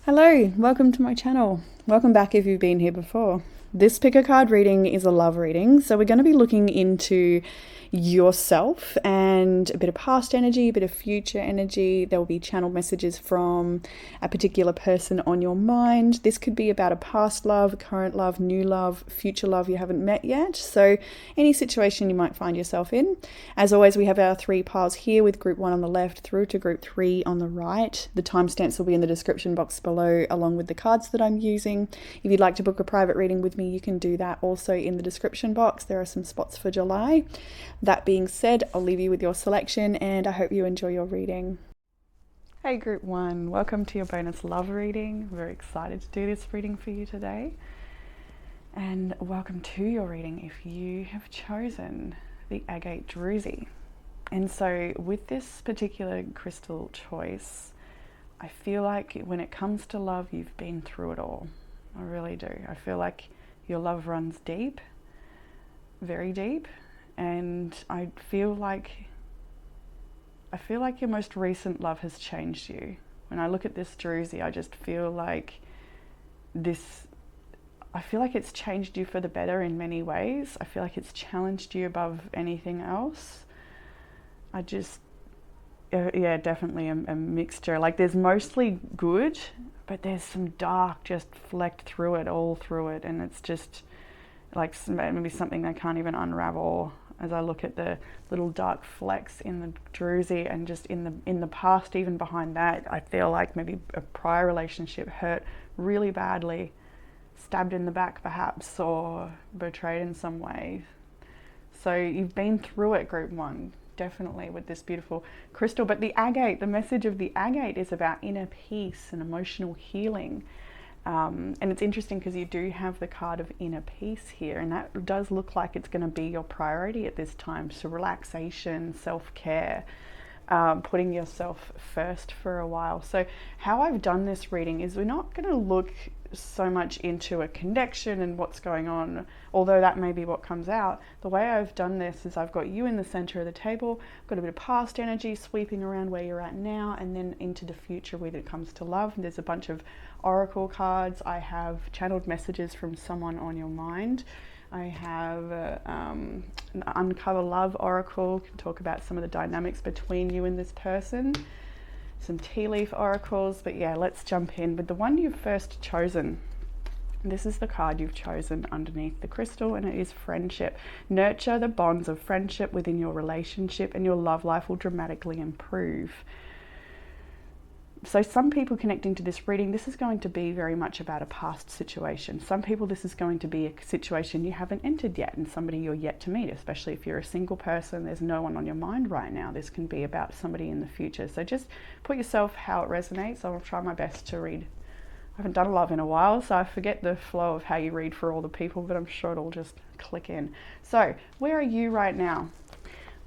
Hello, welcome to my channel. Welcome back if you've been here before. This pick a card reading is a love reading, so we're going to be looking into yourself and a bit of past energy, a bit of future energy. There will be channeled messages from a particular person on your mind. This could be about a past love, current love, new love, future love you haven't met yet. So any situation you might find yourself in. As always, we have our 3 piles here with group 1 on the left through to group 3 on the right. The timestamps will be in the description box below along with the cards that I'm using. If you'd like to book a private reading with me, you can do that also in the description box. There are some spots for July. That being said, I'll leave you with your selection and I hope you enjoy your reading. Hey group 1, welcome to your bonus love reading. I'm very excited to do this reading for you today. And welcome to your reading if you have chosen the agate druzy. And so with this particular crystal choice, I feel like when it comes to love, you've been through it all. I really do. I feel like your love runs deep, very deep. And I feel like your most recent love has changed you. When I look at this druzy, I just feel like it's changed you for the better in many ways. I feel like it's challenged you above anything else. Definitely a mixture. Like there's mostly good, but there's some dark just flecked through it, all through it. And it's just like maybe something I can't even unravel as I look at the little dark flecks in the druzy, and just in the past, even behind that, I feel like maybe a prior relationship hurt really badly, stabbed in the back perhaps, or betrayed in some way. So you've been through it, group 1, definitely, with this beautiful crystal. But the agate, the message of the agate is about inner peace and emotional healing. And it's interesting because you do have the card of inner peace here, and that does look like it's going to be your priority at this time. So relaxation, self-care, putting yourself first for a while. So how I've done this reading is we're not going to look so much into a connection and what's going on, although that may be what comes out. The way I've done this is I've got you in the center of the table, got a bit of past energy sweeping around where you're at now, and then into the future when it comes to love. And there's a bunch of oracle cards. I have channeled messages from someone on your mind. I have an Uncover Love Oracle, can talk about some of the dynamics between you and this person. Some tea leaf oracles, but yeah, let's jump in with the one you've first chosen. This is the card you've chosen underneath the crystal, and it is friendship. Nurture the bonds of friendship within your relationship and your love life will dramatically improve. So some people connecting to this reading, this is going to be very much about a past situation. Some people, this is going to be a situation you haven't entered yet and somebody you're yet to meet, especially if you're a single person, there's no one on your mind right now. This can be about somebody in the future. So just put yourself how it resonates. I'll try my best to read. I haven't done love in a while, so I forget the flow of how you read for all the people, but I'm sure it'll just click in. So where are you right now?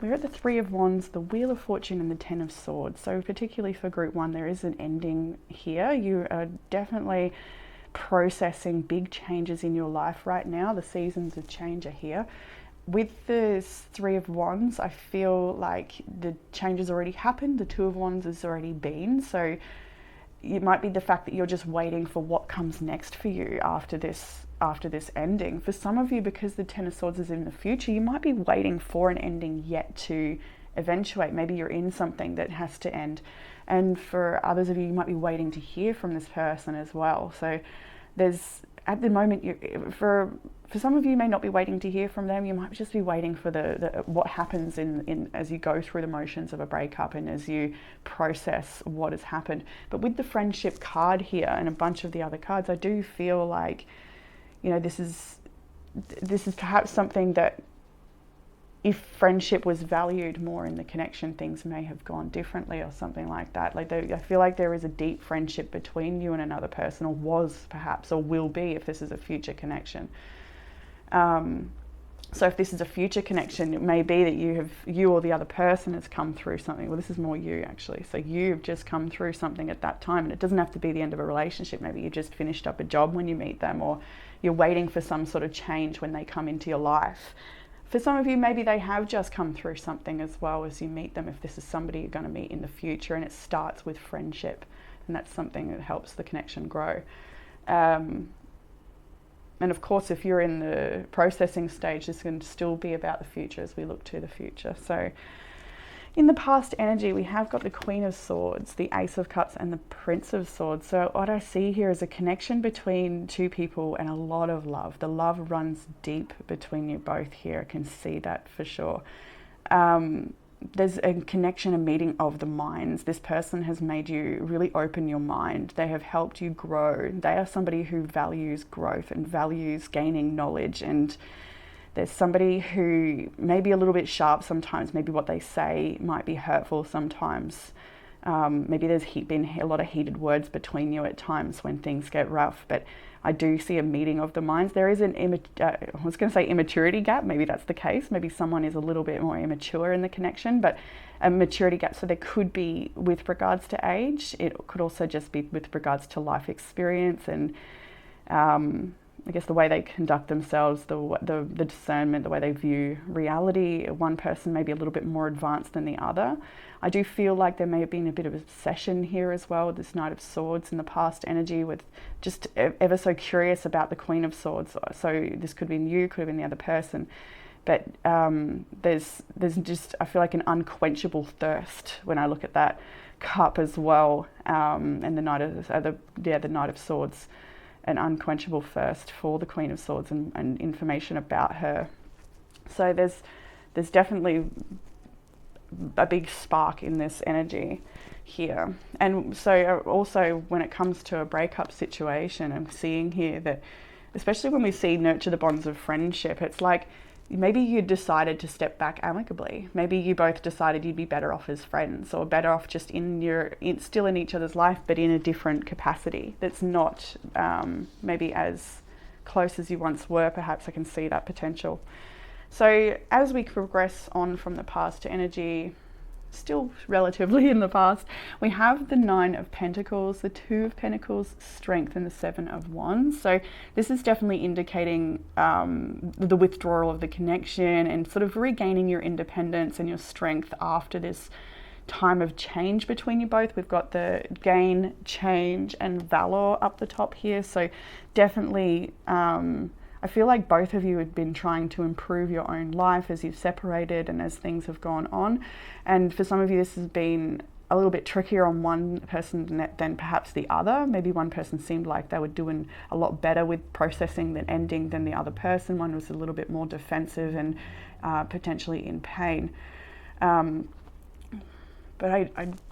We're at the 3 of Wands, the Wheel of Fortune, and the 10 of Swords. So particularly for group 1, there is an ending here. You are definitely processing big changes in your life right now. The seasons of change are here. With the 3 of Wands, I feel like the changes already happened. The 2 of Wands has already been. So it might be the fact that you're just waiting for what comes next for you after this ending. For some of you, because the 10 of Swords is in the future, you might be waiting for an ending yet to eventuate. Maybe you're in something that has to end. And for others of you, you might be waiting to hear from this person as well. So there's, at the moment, for some of you, may not be waiting to hear from them. You might just be waiting for what happens in as you go through the motions of a breakup and as you process what has happened. But with the friendship card here and a bunch of the other cards, I do feel like, you know, this is perhaps something that if friendship was valued more in the connection, things may have gone differently or something like that. Like I feel like there is a deep friendship between you and another person, or was perhaps, or will be if this is a future connection. So if this is a future connection, it may be that you or the other person has come through something. Well, this is more you actually. So you've just come through something at that time, and it doesn't have to be the end of a relationship. Maybe you just finished up a job when you meet them, or you're waiting for some sort of change when they come into your life. For some of you, maybe they have just come through something as well as you meet them, if this is somebody you're going to meet in the future, and it starts with friendship. and that's something that helps the connection grow. And of course, if you're in the processing stage, this can still be about the future as we look to the future. So in the past energy, we have got the Queen of Swords, the Ace of Cups, and the Prince of Swords. So what I see here is a connection between two people and a lot of love. The love runs deep between you both here. I can see that for sure. There's a connection, a meeting of the minds. This person has made you really open your mind. They have helped you grow. They are somebody who values growth and values gaining knowledge. And there's somebody who may be a little bit sharp sometimes. Maybe what they say might be hurtful sometimes. Maybe there's been a lot of heated words between you at times when things get rough. But I do see a meeting of the minds. There is I was going to say immaturity gap. Maybe that's the case. Maybe someone is a little bit more immature in the connection, but a maturity gap. So there could be with regards to age. It could also just be with regards to life experience and I guess the way they conduct themselves, the discernment, the way they view reality. One person may be a little bit more advanced than the other. I do feel like there may have been a bit of obsession here as well with this Knight of Swords in the past energy, with just ever so curious about the Queen of Swords. So this could have been you, could have been the other person. But there's just, I feel like an unquenchable thirst when I look at that cup as well, and the Knight of Swords. An unquenchable thirst for the Queen of Swords and information about her. So there's definitely a big spark in this energy here. And so also when it comes to a breakup situation, I'm seeing here that, especially when we see nurture the bonds of friendship, it's like maybe you decided to step back amicably. Maybe you both decided you'd be better off as friends, or better off just still in each other's life, but in a different capacity that's not maybe as close as you once were. Perhaps I can see that potential. So as we progress on from the past to energy, still relatively in the past, we have the Nine of Pentacles, the Two of Pentacles, Strength, and the Seven of Wands. So this is definitely indicating the withdrawal of the connection and sort of regaining your independence and your strength after this time of change between you both. We've got the gain, change, and valor up the top here. So definitely I feel like both of you have been trying to improve your own life as you've separated and as things have gone on. And for some of you, this has been a little bit trickier on one person than perhaps the other. Maybe one person seemed like they were doing a lot better with processing than ending than the other person. One was a little bit more defensive and potentially in pain. But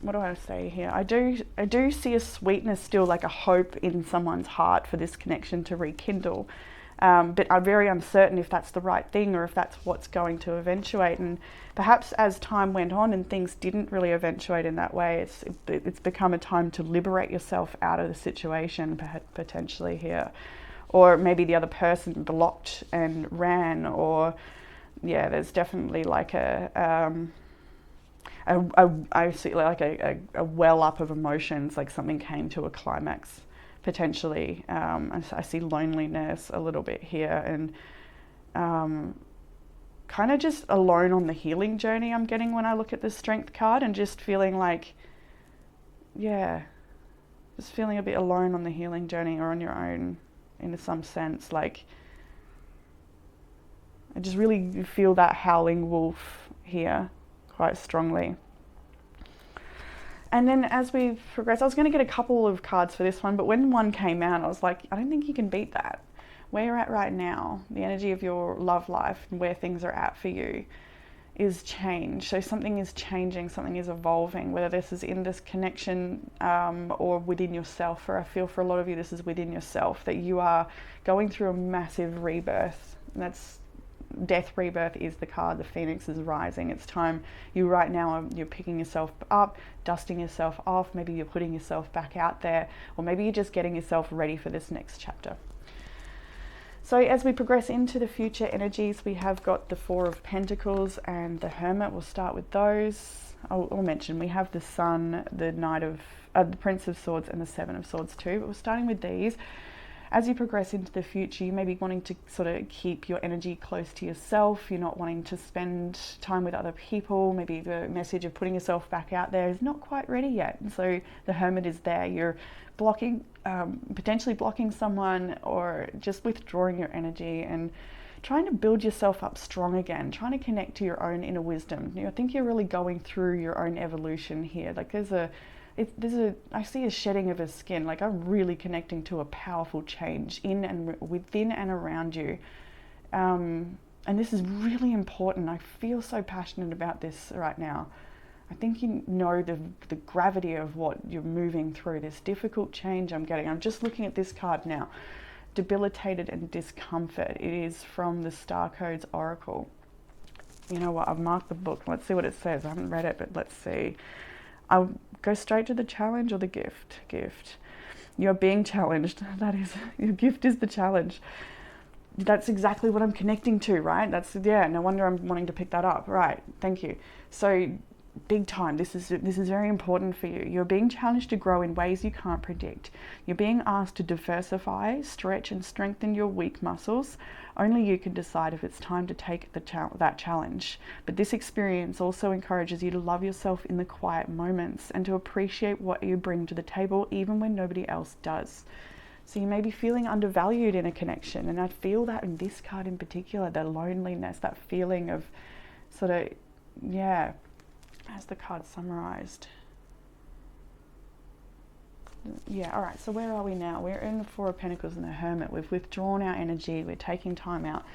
what do I say here? I do see a sweetness still, like a hope in someone's heart for this connection to rekindle. But I'm very uncertain if that's the right thing or if that's what's going to eventuate. And perhaps as time went on and things didn't really eventuate in that way, it's become a time to liberate yourself out of the situation potentially here. Or maybe the other person blocked and ran, or yeah, there's definitely like I see like a well up of emotions, like something came to a climax. Potentially, I see loneliness a little bit here, and kind of just alone on the healing journey I'm getting when I look at the Strength card, and just feeling like, yeah, just feeling a bit alone on the healing journey or on your own in some sense. Like, I just really feel that howling wolf here quite strongly. And then as we progress, I was going to get a couple of cards for this one, but when one came out, I was like, I don't think you can beat that. Where you're at right now, the energy of your love life and where things are at for you is change. So something is changing, something is evolving, whether this is in this connection or within yourself. Or I feel for a lot of you, this is within yourself, that you are going through a massive rebirth. And that's death, rebirth is the card. The phoenix is rising. It's time. You right now, you're picking yourself up, dusting yourself off. Maybe you're putting yourself back out there, or maybe you're just getting yourself ready for this next chapter. So as we progress into the future energies, we have got the Four of Pentacles and the Hermit. We'll start with those. I'll mention we have the Sun, the Knight of the Prince of Swords, and the Seven of Swords too, but we're starting with these. as you progress into the future, you may be wanting to sort of keep your energy close to yourself. You're not wanting to spend time with other people. Maybe the message of putting yourself back out there is not quite ready yet. And so the Hermit is there. You're blocking, potentially blocking someone, or just withdrawing your energy and trying to build yourself up strong again, trying to connect to your own inner wisdom. I think you're really going through your own evolution here. Like I see a shedding of a skin. Like I'm really connecting to a powerful change in and within and around you. And this is really important. I feel so passionate about this right now. I think you know the gravity of what you're moving through, this difficult change I'm getting. I'm just looking at this card now. Debilitated and discomfort. It is from the Starcodes Oracle. You know what? I've marked the book. Let's see what it says. I haven't read it, but let's see. I'll go straight to the challenge or the gift. Gift. You're being challenged. That is, your gift is the challenge. That's exactly what I'm connecting to, right? That's, yeah, no wonder I'm wanting to pick that up. Right, thank you. So, big time, this is very important for you. You're being challenged to grow in ways you can't predict. You're being asked to diversify, stretch and strengthen your weak muscles. Only you can decide if it's time to take that challenge. But this experience also encourages you to love yourself in the quiet moments and to appreciate what you bring to the table even when nobody else does. So you may be feeling undervalued in a connection, and I feel that in this card in particular, the loneliness, that feeling of sort of, yeah, as the card summarized. Yeah, all right, so where are we now? We're in the Four of Pentacles and the Hermit. We've withdrawn our energy. We're taking time out.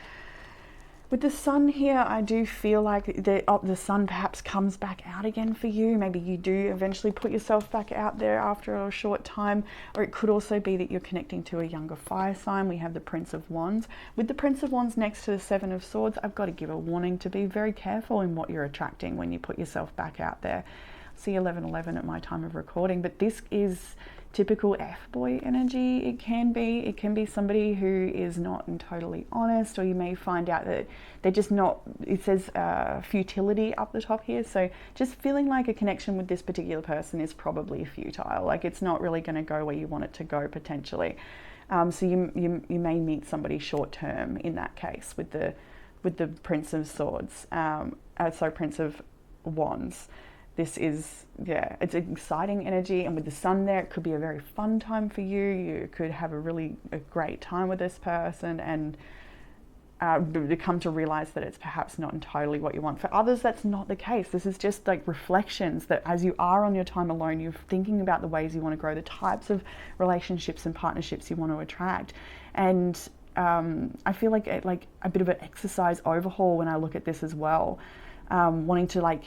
With the Sun here, I do feel like the Sun perhaps comes back out again for you. Maybe you do eventually put yourself back out there after a short time. Or it could also be that you're connecting to a younger fire sign. We have the Prince of Wands. With the Prince of Wands next to the Seven of Swords, I've got to give a warning to be very careful in what you're attracting when you put yourself back out there. See 11:11 at my time of recording, but this is typical F-boy energy. It can be somebody who is not totally honest, or you may find out that they're just not, it says futility up the top here, so just feeling like a connection with this particular person is probably futile, like it's not really going to go where you want it to go potentially. So you may meet somebody short term in that case with the Prince of Swords, Prince of Wands. This is, yeah, it's exciting energy, and with the Sun there, it could be a very fun time for you. You could have a great time with this person, and come to realize that it's perhaps not entirely what you want. For others, that's not the case. This is just like reflections that as you are on your time alone, you're thinking about the ways you want to grow, the types of relationships and partnerships you want to attract. And I feel like a bit of an exercise overhaul when I look at this as well, wanting to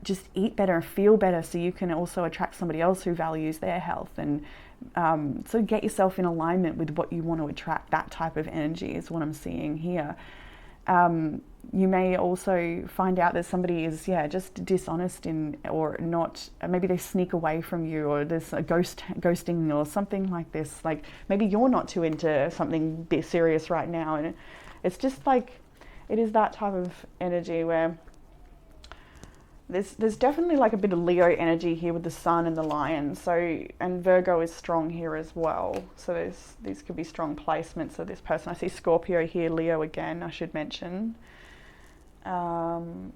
just eat better and feel better so you can also attract somebody else who values their health, and so get yourself in alignment with what you want to attract. That type of energy is what I'm seeing here. You may also find out that somebody is just dishonest or not, maybe they sneak away from you, or there's a ghosting or something like this. Like maybe you're not too into something bit serious right now, and it's just like, it is that type of energy where there's definitely like a bit of Leo energy here with the Sun and the Lion. So, and Virgo is strong here as well. So these could be strong placements of this person. I see Scorpio here, Leo again, I should mention. And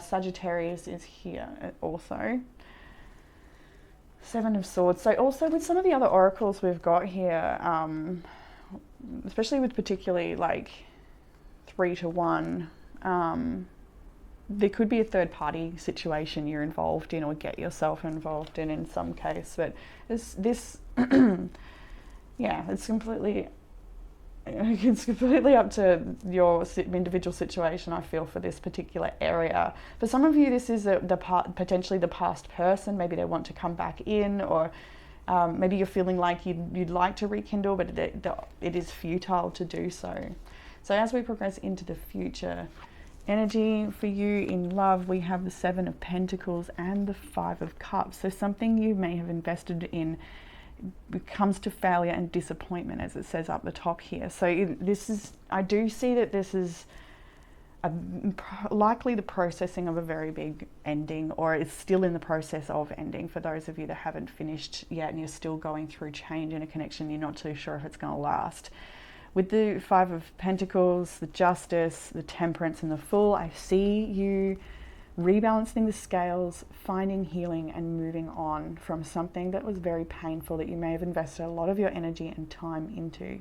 Sagittarius is here also. Seven of Swords. So also with some of the other oracles we've got here, especially with particularly like 3 to 1, there could be a third party situation you're involved in or get yourself involved in some case, but this yeah, it's completely up to your individual situation, I feel, for this particular area. For some of you, this is potentially the past person. Maybe they want to come back in, or maybe you're feeling like you'd like to rekindle, but it is futile to do so. So as we progress into the future energy for you in love, we have the Seven of Pentacles and the Five of Cups. So something you may have invested in comes to failure and disappointment, as it says up the top here. So this is, I do see that this is likely the processing of a very big ending, or it's still in the process of ending for those of you that haven't finished yet and you're still going through change in a connection. You're not too sure if it's going to last. With the Five of Pentacles, the Justice, the Temperance, and the Fool, I see you rebalancing the scales, finding healing, and moving on from something that was very painful that you may have invested a lot of your energy and time into.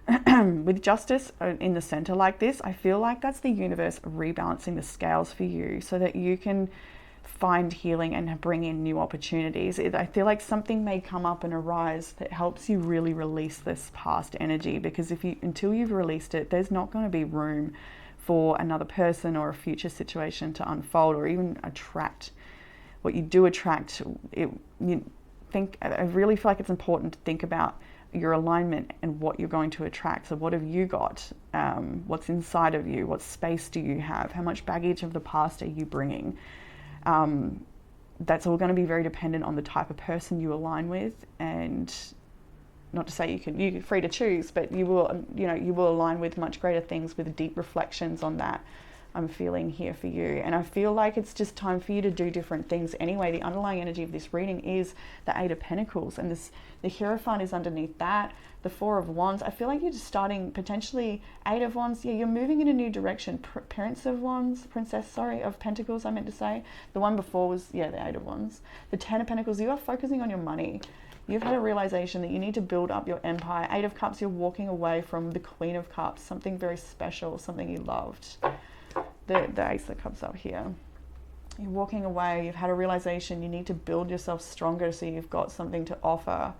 With Justice in the center like this, I feel like that's the universe rebalancing the scales for you so that you can find healing and bring in new opportunities. I feel like something may come up and arise that helps you really release this past energy, because until you've released it, there's not going to be room for another person or a future situation to unfold or even attract what you do attract. I really feel like it's important to think about your alignment and what you're going to attract. So what have you got? What's inside of you? What space do you have? How much baggage of the past are you bringing? That's all going to be very dependent on the type of person you align with, and not to say you're free to choose, but you will align with much greater things with deep reflections on that. I'm feeling here for you, and I feel like it's just time for you to do different things anyway. The underlying energy of this reading is the Eight of Pentacles, and the Hierophant is underneath that, the Four of Wands. I feel like you're just starting potentially Eight of Wands. Yeah, you're moving in a new direction. Princess of Pentacles, I meant to say. The one before was, the Eight of Wands. The Ten of Pentacles, you are focusing on your money. You've had a realization that you need to build up your empire. Eight of Cups, you're walking away from the Queen of Cups, something very special, something you loved. The Ace of Cups up here. You're walking away, you've had a realization you need to build yourself stronger so you've got something to offer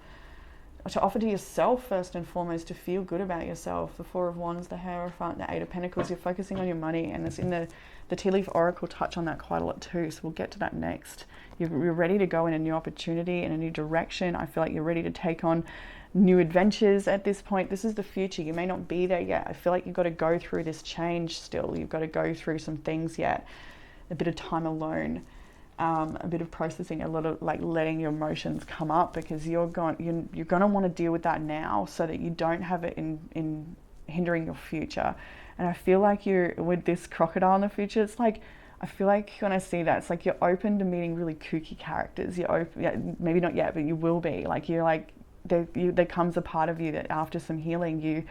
to yourself first and foremost, to feel good about yourself. The Four of Wands, the Hierophant, the Eight of Pentacles, you're focusing on your money, and it's in the Tea Leaf Oracle touch on that quite a lot too, so we'll get to that next. You're ready to go in a new opportunity, in a new direction. I feel like you're ready to take on new adventures at this point. This is the future. You may not be there yet. I feel like you've got to go through this change still. You've got to go through some things yet. A bit of time alone, a bit of processing, a lot of like letting your emotions come up, because you're going to want to deal with that now so that you don't have it in hindering your future. And I feel like you're with this crocodile in the future. It's like, I feel like when I see that, it's like you're open to meeting really kooky characters. You're open, maybe not yet, but you will be. Like you're like, there comes a part of you that after some healing, you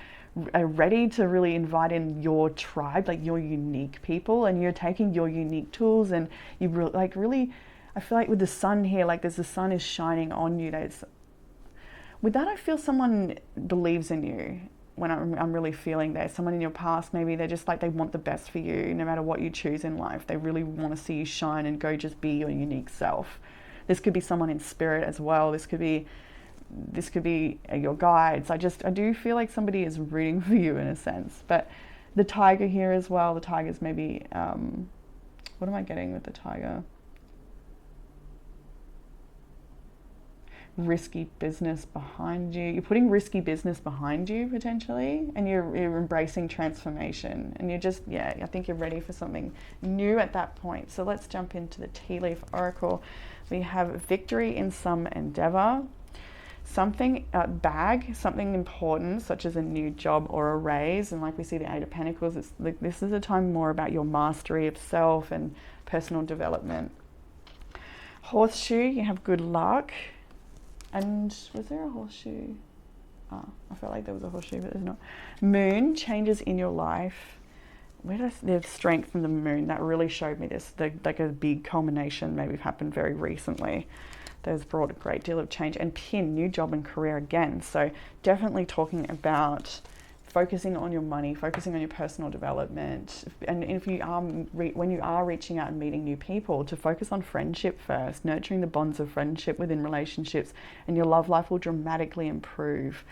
are ready to really invite in your tribe, like your unique people, and you're taking your unique tools, and you really, I feel like with the sun here, like the sun is shining on you. With that, I feel someone believes in you. When I'm really feeling there, someone in your past, maybe they're just like, they want the best for you no matter what you choose in life. They really want to see you shine and go just be your unique self. This could be someone in spirit as well. This could be your guides. I do feel like somebody is rooting for you in a sense. But the tiger here as well, the tiger's maybe, what am I getting with the tiger? Risky business behind you. You're putting risky business behind you potentially, and you're embracing transformation, and you're just, I think you're ready for something new at that point. So let's jump into the Tea Leaf Oracle. We have victory in some endeavor. Something something important, such as a new job or a raise, and like we see the Eight of Pentacles, it's like this is a time more about your mastery of self and personal development. Horseshoe, you have good luck. And was there a horseshoe? I felt like there was a horseshoe, but there's not. Moon, changes in your life. There's strength from the moon. That really showed me this, like a big culmination maybe happened very recently. There's brought a great deal of change. And Pin, new job and career again. So definitely talking about focusing on your money, focusing on your personal development. And if you are, when you are reaching out and meeting new people, to focus on friendship first, nurturing the bonds of friendship within relationships, and your love life will dramatically improve.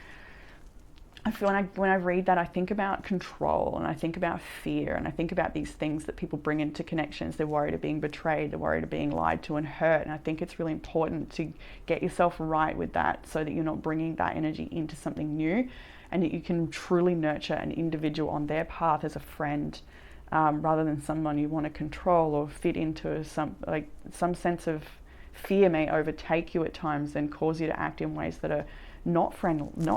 I feel when I read that, I think about control, and I think about fear, and I think about these things that people bring into connections. They're worried of being betrayed, they're worried of being lied to and hurt. And I think it's really important to get yourself right with that so that you're not bringing that energy into something new, and that you can truly nurture an individual on their path as a friend, rather than someone you want to control or fit into some sense of fear may overtake you at times and cause you to act in ways that are not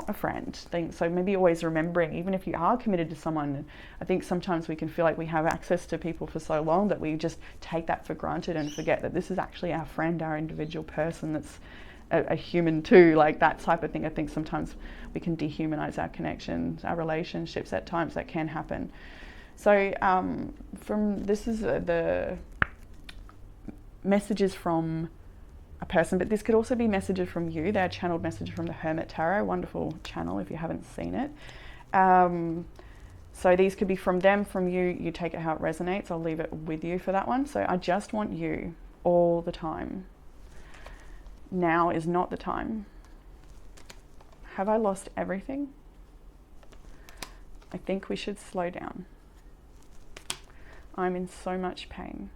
a friend thing. So maybe always remembering, even if you are committed to someone, I think sometimes we can feel like we have access to people for so long that we just take that for granted and forget that this is actually our friend, our individual person that's a human too, like that type of thing. I think sometimes we can dehumanize our connections, our relationships at times. That can happen. So this is the messages from a person, but this could also be messages from you. They're channeled messages from the Hermit Tarot, wonderful channel if you haven't seen it. So these could be from them, from you. You take it how it resonates. I'll leave it with you for that one. So I just want you all the time. Now is not the time. Have I lost everything? I think we should slow down. I'm in so much pain.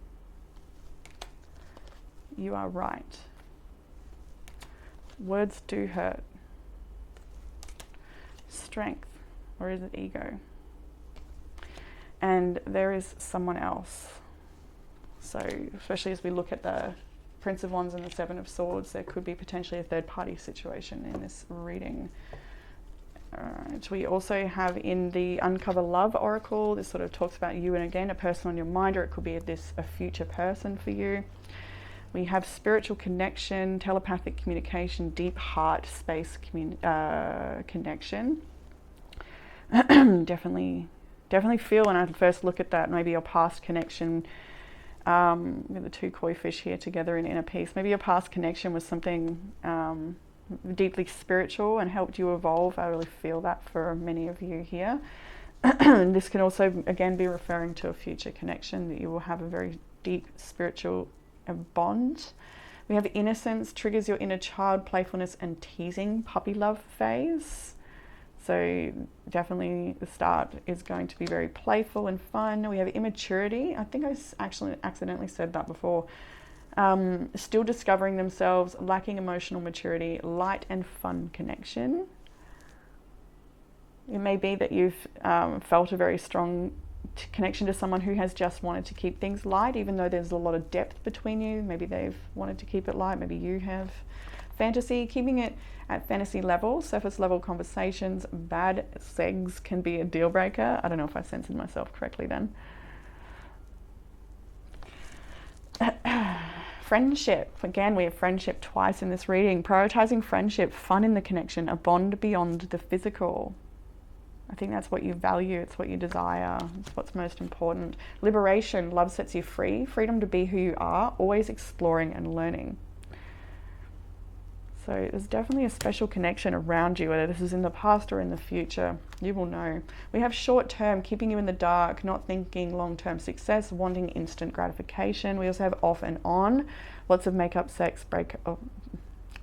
You are right. Words do hurt. Strength, or is it ego? And there is someone else. So especially as we look at the Prince of Wands and the Seven of Swords, there could be potentially a third party situation in this reading. Alright, we also have in the Uncover Love Oracle, this sort of talks about you and again a person on your mind, or it could be a future person for you. We have spiritual connection, telepathic communication, deep heart space connection. definitely feel when I first look at that, maybe your past connection, with the two koi fish here together in inner peace. Maybe your past connection was something deeply spiritual and helped you evolve. I really feel that for many of you here. This can also, again, be referring to a future connection that you will have a very deep spiritual bond. We have innocence, triggers your inner child, playfulness and teasing, puppy love phase. So definitely the start is going to be very playful and fun. We have immaturity. I think I actually accidentally said that before. Still discovering themselves, lacking emotional maturity, light and fun connection. It may be that you've felt a very strong connection to someone who has just wanted to keep things light, even though there's a lot of depth between you. Maybe they've wanted to keep it light, maybe you have. Fantasy, keeping it at fantasy level, surface level conversations, bad sex can be a deal breaker. I don't know if I censored myself correctly then. Friendship, again we have friendship twice in this reading. Prioritizing friendship, fun in the connection, a bond beyond the physical. I think that's what you value, it's what you desire, it's what's most important. Liberation, love sets you free, freedom to be who you are, always exploring and learning. So there's definitely a special connection around you, whether this is in the past or in the future, you will know. We have short term, keeping you in the dark, not thinking long-term success, wanting instant gratification. We also have off and on, lots of makeup, sex,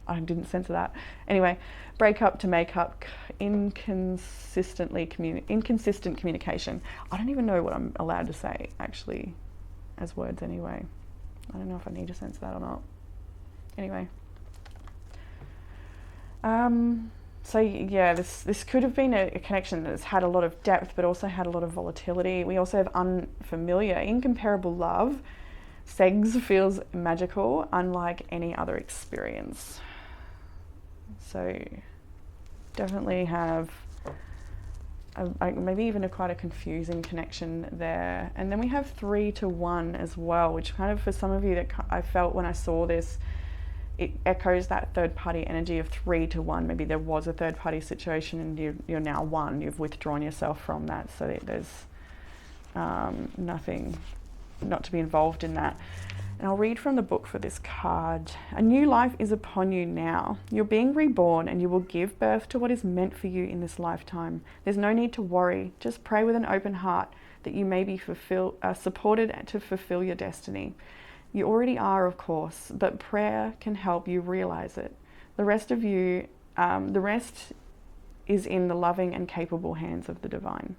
I didn't censor that. Anyway, break up to make up, inconsistent communication. I don't even know what I'm allowed to say, actually, as words anyway. I don't know if I need to censor that or not. Anyway. So yeah, this could have been a connection that's had a lot of depth, but also had a lot of volatility. We also have unfamiliar, incomparable love. Sex feels magical, unlike any other experience. So definitely have maybe even quite a confusing connection there. And then we have 3 to 1 as well, which kind of for some of you that I felt when I saw this, it echoes that third party energy of 3 to 1. Maybe there was a third party situation and you're now one, you've withdrawn yourself from that, so that there's nothing, not to be involved in that. And I'll read from the book for this card. A new life is upon you now. You're being reborn and you will give birth to what is meant for you in this lifetime. There's no need to worry. Just pray with an open heart that you may be supported to fulfill your destiny. You already are, of course, but prayer can help you realize it. The rest is in the loving and capable hands of the divine.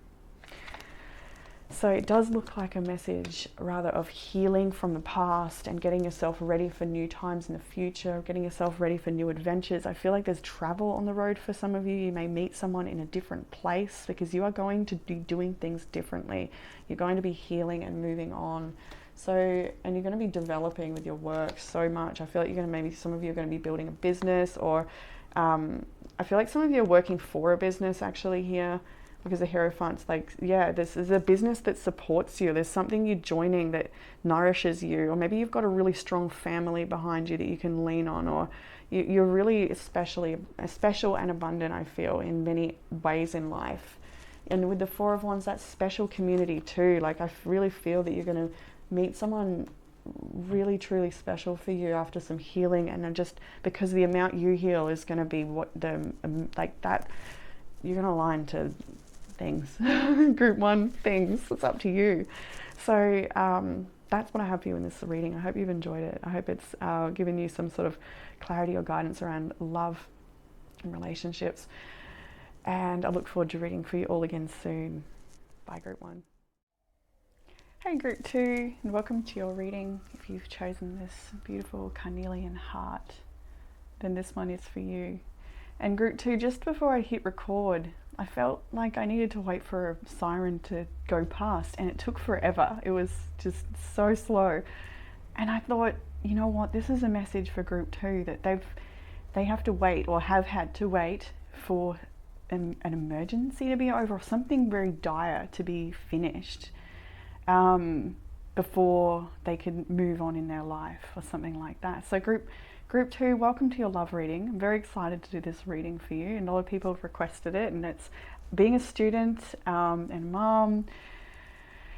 So it does look like a message rather of healing from the past and getting yourself ready for new times in the future, getting yourself ready for new adventures. I feel like there's travel on the road for some of you. You may meet someone in a different place because you are going to be doing things differently. You're going to be healing and moving on. So, and you're going to be developing with your work so much. I feel like you're going to, maybe some of you are going to be building a business, or I feel like some of you are working for a business actually here, because the Hierophant's like, yeah, this is a business that supports you. There's something you're joining that nourishes you, or maybe you've got a really strong family behind you that you can lean on, or you're really special and abundant, I feel, in many ways in life. And with the Four of Wands, that special community too. Like, I really feel that you're going to meet someone really truly special for you after some healing, and just because the amount you heal is going to be what the like that, you're going to align to things. Group 1 things, it's up to you. So that's what I have for you in this reading. I hope you've enjoyed it. I hope it's given you some sort of clarity or guidance around love and relationships, and I look forward to reading for you all again soon. Bye, Group 1. Hey, Group 2, and welcome to your reading. If you've chosen this beautiful carnelian heart, then this one is for you. And Group 2, just before I hit record, I felt like I needed to wait for a siren to go past, and it took forever. It was just so slow. And I thought, you know what, this is a message for Group 2, that they have to wait, or have had to wait, for an emergency to be over, or something very dire to be finished, before they could move on in their life, or something like that. So Group 2, welcome to your love reading. I'm very excited to do this reading for you, and a lot of people have requested it, and it's being a student and mom.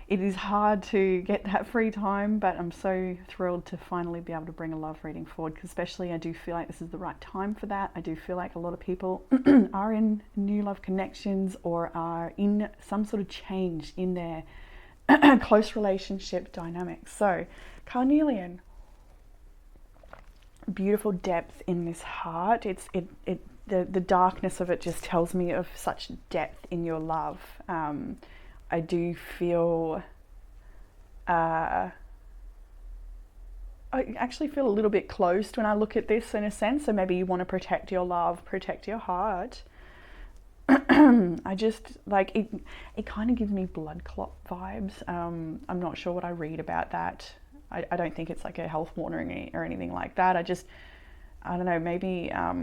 It is hard to get that free time, but I'm so thrilled to finally be able to bring a love reading forward, because especially I do feel like this is the right time for that. I do feel like a lot of people are in new love connections, or are in some sort of change in their close relationship dynamics. So carnelian, beautiful depth in this heart. The darkness of it just tells me of such depth in your love. I do feel, I actually feel a little bit closed when I look at this, in a sense. So maybe you want to protect your love, protect your heart. I just, like, it kind of gives me blood clot vibes. I'm not sure what I read about that. I don't think it's like a health warning or anything like that. I don't know, maybe, I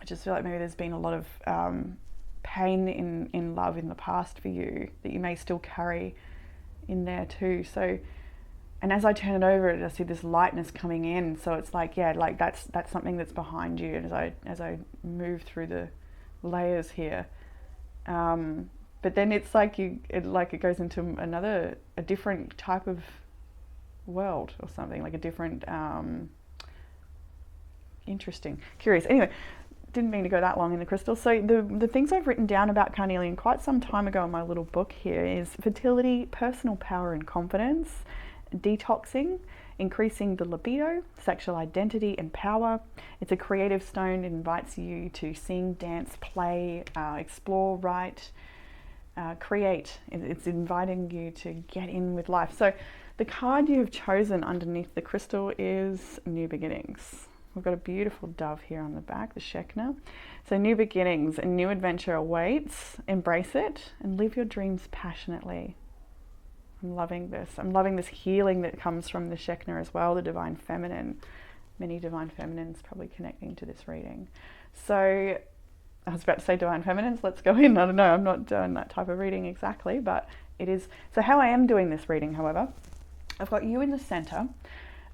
just feel like maybe there's been a lot of pain in love in the past for you, that you may still carry in there too. So, and as I turn it over, I see this lightness coming in. So it's like, yeah, like that's something that's behind you. And as I move through the layers here, but then it's like it goes into a different type of world or something, like a different interesting, curious. Anyway, didn't mean to go that long in the crystal. So the things I've written down about carnelian quite some time ago in my little book here is fertility, personal power and confidence, detoxing, increasing the libido, sexual identity and power. It's a creative stone. It invites you to sing, dance, play, explore, write, create. It's inviting you to get in with life. So the card you have chosen underneath the crystal is New Beginnings. We've got a beautiful dove here on the back, the Shekinah. So new beginnings, a new adventure awaits. Embrace it and live your dreams passionately. I'm loving this. I'm loving this healing that comes from the Shekinah as well, the Divine Feminine. Many Divine Feminines probably connecting to this reading. So I was about to say Divine Feminines, let's go in. I don't know, I'm not doing that type of reading exactly, but it is. So how I am doing this reading, however, I've got you in the center.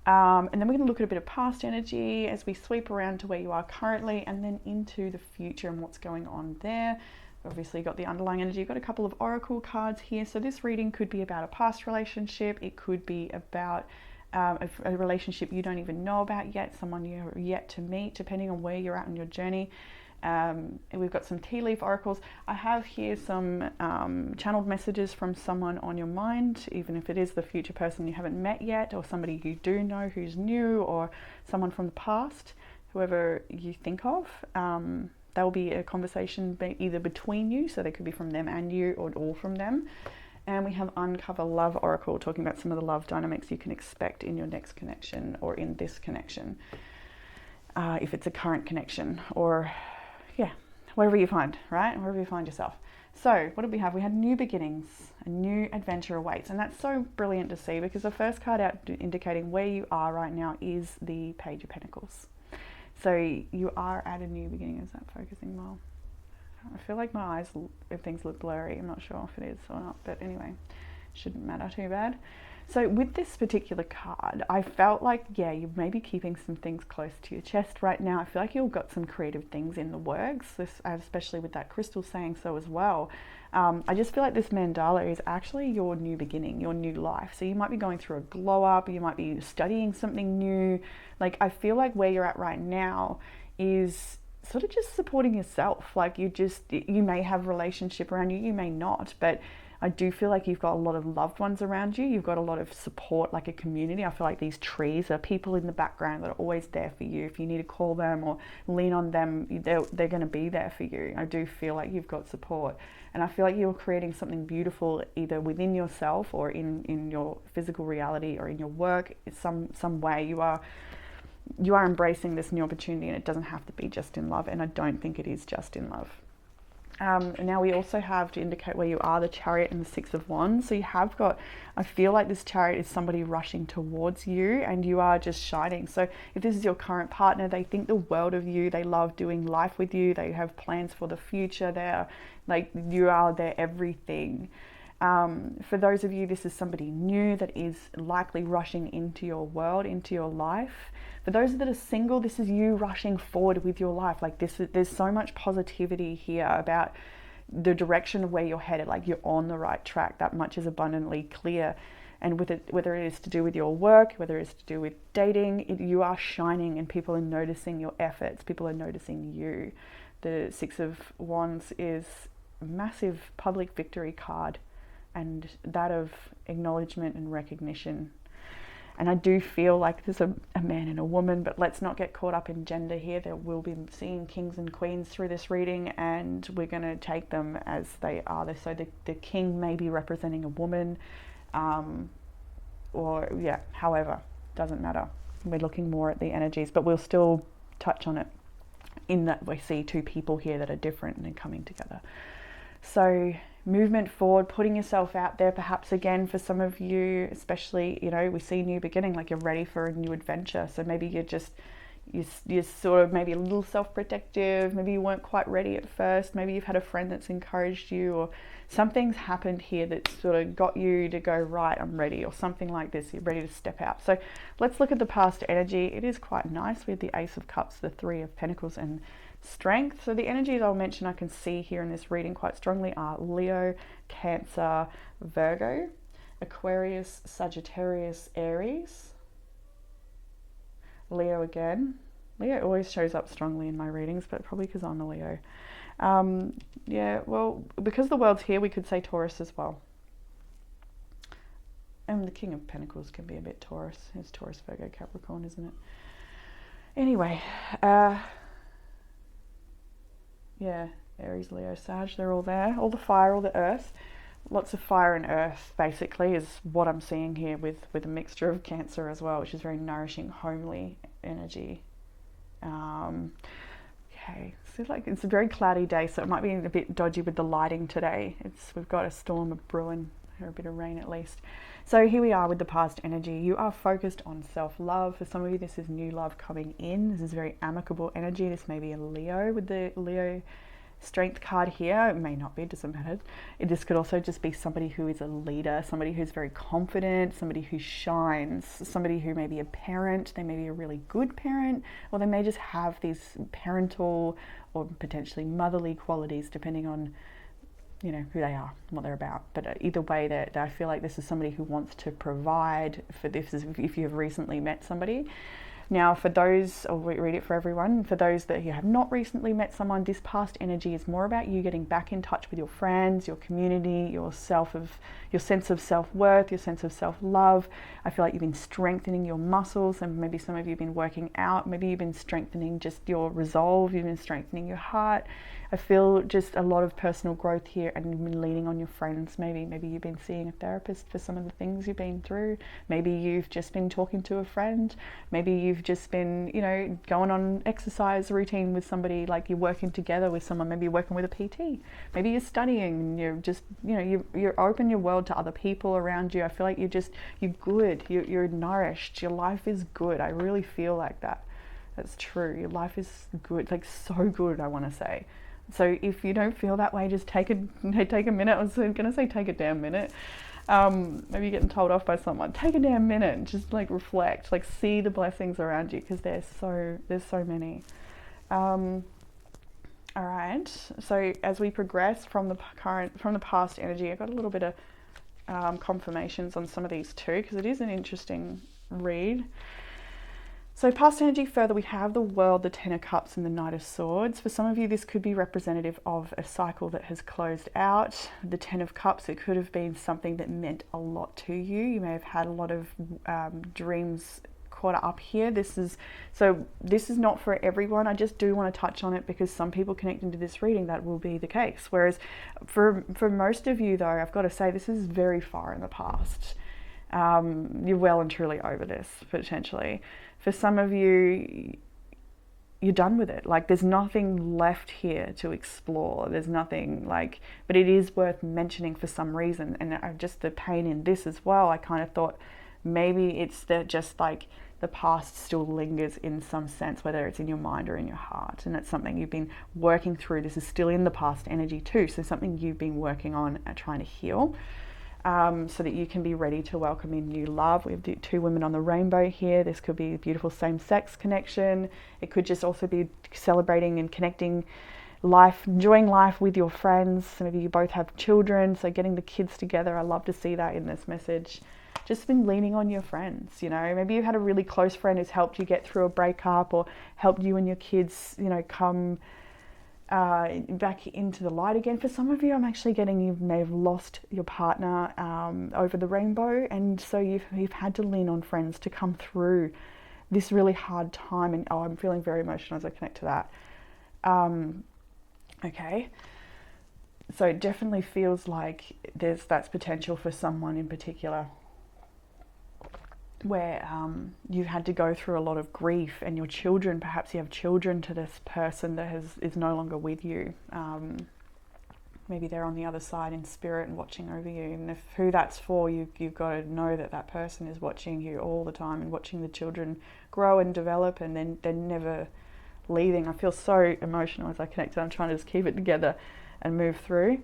And then we're going to look at a bit of past energy as we sweep around to where you are currently, and then into the future and what's going on there. Obviously got the underlying energy. You've got a couple of oracle cards here. So this reading could be about a past relationship. It could be about a relationship you don't even know about yet, someone you're yet to meet, depending on where you're at in your journey. And we've got some tea leaf oracles. I have here some channeled messages from someone on your mind, even if it is the future person you haven't met yet, or somebody you do know who's new, or someone from the past, whoever you think of. There will be a conversation either between you, so they could be from them and you, or all from them. And we have Uncover Love Oracle, talking about some of the love dynamics you can expect in your next connection, or in this connection, if it's a current connection, or yeah, wherever you find, right? Wherever you find yourself. So what did we have? We had new beginnings, a new adventure awaits. And that's so brilliant to see, because the first card out indicating where you are right now is the Page of Pentacles. So you are at a new beginning. Is that focusing well? I feel like my eyes, if things look blurry, I'm not sure if it is or not, but anyway, shouldn't matter too bad. So with this particular card, I felt like, yeah, you may be keeping some things close to your chest right now. I feel like you've got some creative things in the works, especially with that crystal saying so as well. I just feel like this mandala is actually your new beginning, your new life. So you might be going through a glow up, you might be studying something new. Like, I feel like where you're at right now is sort of just supporting yourself. Like, you may have a relationship around you, you may not, but I do feel like you've got a lot of loved ones around you. You've got a lot of support, like a community. I feel like these trees are people in the background that are always there for you. If you need to call them or lean on them, they're going to be there for you. I do feel like you've got support. And I feel like you're creating something beautiful either within yourself or in your physical reality or in your work. It's some way you are embracing this new opportunity, and it doesn't have to be just in love. And I don't think it is just in love. Now we also have, to indicate where you are, the Chariot and the Six of Wands. So you have got, I feel like this Chariot is somebody rushing towards you, and you are just shining. So if this is your current partner, they think the world of you, they love doing life with you, they have plans for the future, they're like, you are their everything. For those of you, this is somebody new that is likely rushing into your world, into your life. For those that are single, this is you rushing forward with your life. Like, there's so much positivity here about the direction of where you're headed. Like, you're on the right track. That much is abundantly clear. And with it, whether it is to do with your work, whether it's to do with dating, you are shining, and people are noticing your efforts. People are noticing you. The Six of Wands is a massive public victory card, and that of acknowledgement and recognition. And I do feel like there's a man and a woman, but let's not get caught up in gender here. There will be seeing kings and queens through this reading, and we're going to take them as they are. So the king may be representing a woman, or yeah, however, doesn't matter. We're looking more at the energies, but we'll still touch on it in that we see two people here that are different and they're coming together. So movement forward, putting yourself out there, perhaps again for some of you, especially, you know, we see new beginning, like you're ready for a new adventure. So maybe you're sort of maybe a little self-protective, maybe you weren't quite ready at first, maybe you've had a friend that's encouraged you, or something's happened here that sort of got you to go, right, I'm ready, or something like this, you're ready to step out. So let's look at the past energy. It is quite nice with the Ace of Cups, the Three of Pentacles, and Strength. So the energies I'll mention I can see here in this reading quite strongly are Leo, Cancer, Virgo, Aquarius, Sagittarius, Aries, Leo again. Leo always shows up strongly in my readings, but probably because I'm a Leo. Yeah, well, because the world's here, we could say Taurus as well. And the King of Pentacles can be a bit Taurus. It's Taurus, Virgo, Capricorn, isn't it? Anyway, yeah, Aries, Leo, Sag, they're all there. All the fire, all the earth. Lots of fire and earth, basically, is what I'm seeing here with a mixture of Cancer as well, which is very nourishing, homely energy. Okay, so like it's a very cloudy day, so it might be a bit dodgy with the lighting today. We've got a storm of brewing, or a bit of rain at least. So here we are with the past energy. You are focused on self-love. For some of you, this is new love coming in. This is very amicable energy. This may be a Leo with the Leo Strength card here. It may not be, it doesn't matter. This could also just be somebody who is a leader, somebody who's very confident, somebody who shines, somebody who may be a parent. They may be a really good parent, or they may just have these parental or potentially motherly qualities, depending on, you know, who they are, what they're about. But either way, that I feel like this is somebody who wants to provide for this, if you've recently met somebody. Now, for those, I'll read it for everyone, for those that you have not recently met someone, this past energy is more about you getting back in touch with your friends, your community, your sense of self-worth, your sense of self-love. I feel like you've been strengthening your muscles, and maybe some of you have been working out, maybe you've been strengthening just your resolve, you've been strengthening your heart. I feel just a lot of personal growth here, and you've been leaning on your friends. Maybe you've been seeing a therapist for some of the things you've been through. Maybe you've just been talking to a friend. Maybe you've just been, you know, going on exercise routine with somebody, like you're working together with someone. Maybe you're working with a PT. Maybe you're studying and you're just, you know, you're open your world to other people around you. I feel like you're good. You're nourished. Your life is good. I really feel like that. That's true. Your life is good, like so good, I want to say. So if you don't feel that way, just take a minute. I was going to say take a damn minute. Maybe you're getting told off by someone. Take a damn minute and just like reflect, like see the blessings around you, because there's so many. All right. So as we progress from the past energy, I got a little bit of confirmations on some of these too, because it is an interesting read. So past energy further, we have the World, the Ten of Cups, and the Knight of Swords. For some of you, this could be representative of a cycle that has closed out. The Ten of Cups, it could have been something that meant a lot to you. You may have had a lot of dreams caught up here. This is not for everyone. I just do want to touch on it because some people connecting to this reading, that will be the case. Whereas for most of you, though, I've got to say this is very far in the past. You're well and truly over this, potentially. For some of you, you're done with it. Like there's nothing left here to explore. There's nothing like, but it is worth mentioning for some reason. And just the pain in this as well, I kind of thought maybe it's that just like the past still lingers in some sense, whether it's in your mind or in your heart. And that's something you've been working through. This is still in the past energy too. So something you've been working on and trying to heal. So that you can be ready to welcome in new love. We have two women on the rainbow here. This could be a beautiful same-sex connection. It could just also be celebrating and connecting life, enjoying life with your friends. Maybe you both have children, so getting the kids together. I love to see that in this message. Just been leaning on your friends, you know. Maybe you had a really close friend who's helped you get through a breakup, or helped you and your kids, you know, come back into the light again. For some of you, I'm actually getting you may have lost your partner over the rainbow, and so you've had to lean on friends to come through this really hard time. And I'm feeling very emotional as I connect to that. Okay, so it definitely feels like that's potential for someone in particular, where you've had to go through a lot of grief, and your children, perhaps you have children to this person that is no longer with you. Maybe they're on the other side in spirit and watching over you. And if who that's for, you've got to know that person is watching you all the time and watching the children grow and develop, and then they're never leaving. I feel so emotional as I connect. I'm trying to just keep it together and move through.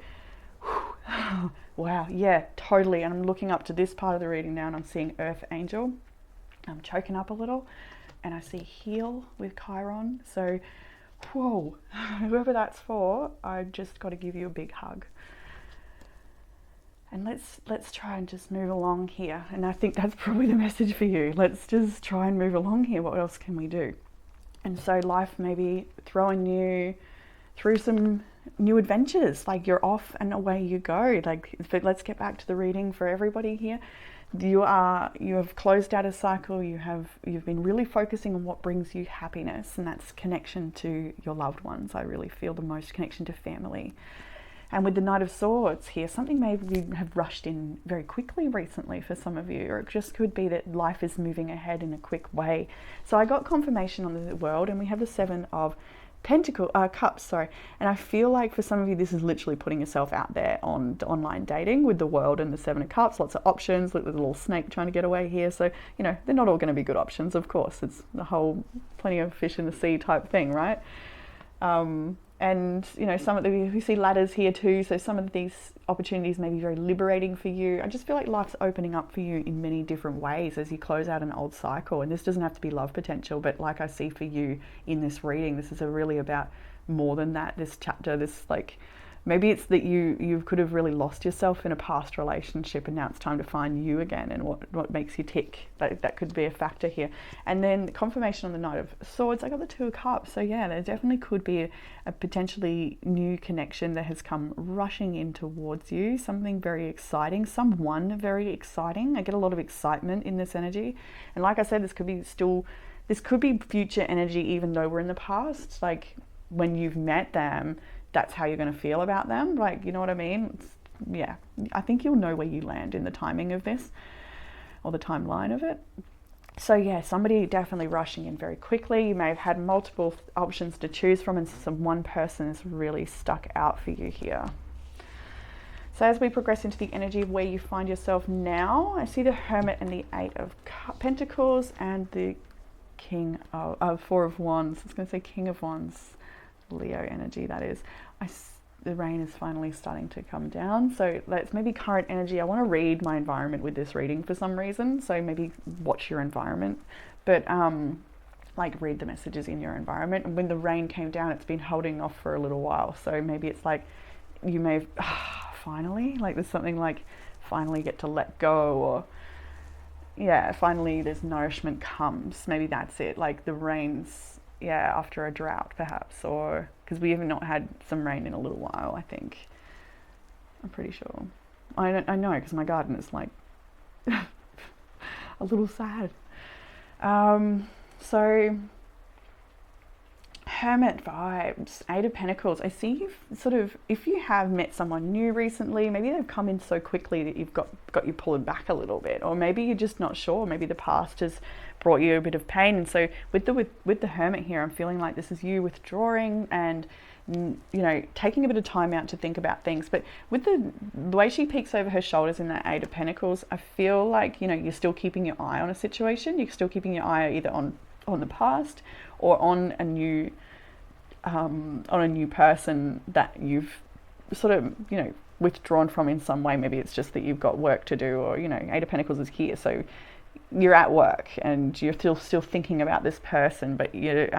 Wow, yeah, totally. And I'm looking up to this part of the reading now, and I'm seeing Earth Angel. I'm choking up a little, and I see Heal with Chiron. So, whoa, whoever that's for, I just got to give you a big hug. And let's try and just move along here. And I think that's probably the message for you. Let's just try and move along here. What else can we do? And so life may be throwing you through some new adventures, like you're off and away you go. Like, but let's get back to the reading for everybody here. You have closed out a cycle. You've been really focusing on what brings you happiness, and that's connection to your loved ones. I really feel the most connection to family. And with the Knight of Swords here, something maybe have rushed in very quickly recently for some of you, or it just could be that life is moving ahead in a quick way. So I got confirmation on the World, and we have the Seven of Cups, and I feel like for some of you this is literally putting yourself out there on online dating with the World and the Seven of Cups. Lots of options. Look, there's a little snake trying to get away here, so you know they're not all going to be good options, of course. It's the whole plenty of fish in the sea type thing, right? And you know, some of we see ladders here too, so some of these opportunities may be very liberating for you. I just feel like life's opening up for you in many different ways as you close out an old cycle. And this doesn't have to be love potential, but like I see for you in this reading, this is really about more than that. This chapter, this like, maybe it's that you could have really lost yourself in a past relationship, and now it's time to find you again and what makes you tick. That could be a factor here. And then confirmation on the Knight of Swords, I got the Two of Cups. So yeah, there definitely could be a potentially new connection that has come rushing in towards you. Something very exciting, someone very exciting. I get a lot of excitement in this energy. And like I said, this could be future energy, even though we're in the past. Like when you've met them, that's how you're going to feel about them. Like, you know what I mean? Yeah, I think you'll know where you land in the timing of this, or the timeline of it. So yeah, somebody definitely rushing in very quickly. You may have had multiple options to choose from, and one person is really stuck out for you here. So as we progress into the energy of where you find yourself now, I see the Hermit and the Eight of Pentacles and the King of Four of Wands. I was going to say King of Wands, Leo energy, that is. The rain is finally starting to come down. So that's maybe current energy. I want to read my environment with this reading for some reason. So maybe watch your environment. But like read the messages in your environment. And when the rain came down, it's been holding off for a little while. So maybe it's like you may have... finally, like there's something like finally get to let go, or yeah, finally there's nourishment comes. Maybe that's it, like the rains, yeah, after a drought perhaps, or because we have not had some rain in a little while, I think. I'm pretty sure. I know, because my garden is like a little sad. So Hermit vibes, Eight of Pentacles. I see you've sort of, if you have met someone new recently, maybe they've come in so quickly that you've got you pulling back a little bit, or maybe you're just not sure. Maybe the past has brought you a bit of pain, and so with the Hermit here, I'm feeling like this is you withdrawing and, you know, taking a bit of time out to think about things. But with the way she peeks over her shoulders in that Eight of Pentacles, I feel like, you know, you're still keeping your eye on a situation. You're still keeping your eye either on the past or on a new person that you've sort of, you know, withdrawn from in some way. Maybe it's just that you've got work to do, or, you know, Eight of Pentacles is here, so you're at work and you're still thinking about this person, but you're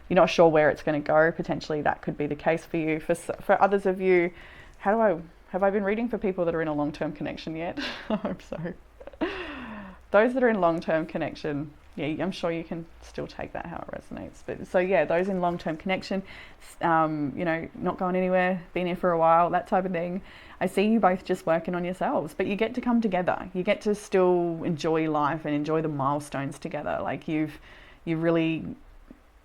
not sure where it's going to go. Potentially that could be the case for you. For others of you, have I been reading for people that are in a long-term connection yet? I hope so. Those that are in long-term connection, yeah, I'm sure you can still take that how it resonates. But so yeah, those in long-term connection, you know, not going anywhere, been here for a while, that type of thing. I see you both just working on yourselves, but you get to come together. You get to still enjoy life and enjoy the milestones together. Like you really,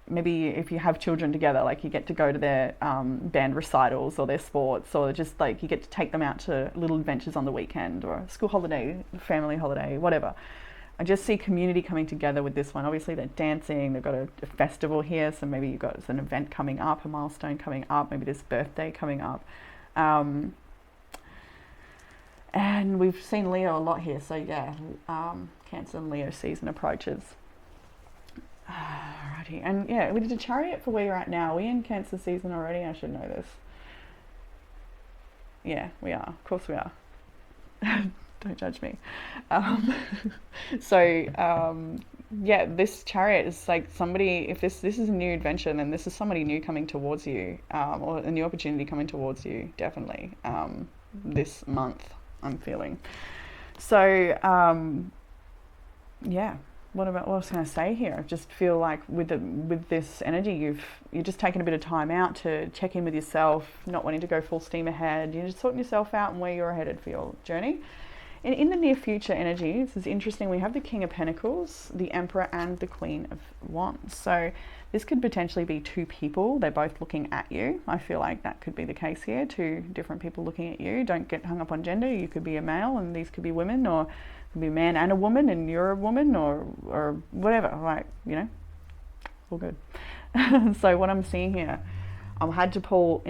maybe if you have children together, like you get to go to their band recitals or their sports, or just like you get to take them out to little adventures on the weekend, or a school holiday, family holiday, whatever. I just see community coming together with this one. Obviously they're dancing, they've got a festival here, so maybe you've got an event coming up, a milestone coming up, maybe this birthday coming up. And we've seen Leo a lot here, so yeah, Cancer and Leo season approaches. Alrighty, and yeah, we did a Chariot for where you're at now. Are we in Cancer season already? I should know this. Yeah, we are. Of course we are. Don't judge me. Yeah, this Chariot is like somebody, if this is a new adventure, then this is somebody new coming towards you, or a new opportunity coming towards you, definitely, this month, I'm feeling. So, yeah, what I was going to say here, I just feel like with this energy, you're just taking a bit of time out to check in with yourself, not wanting to go full steam ahead. You're just sorting yourself out and where you're headed for your journey. And in the near future energy, this is interesting, we have the King of Pentacles, the Emperor, and the Queen of Wands. So this could potentially be two people. They're both looking at you. I feel like that could be the case here. Two different people looking at you. Don't get hung up on gender. You could be a male and these could be women, or it could be a man and a woman and you're a woman, or whatever. Like, you know, all good. So what I'm seeing here, I had to pull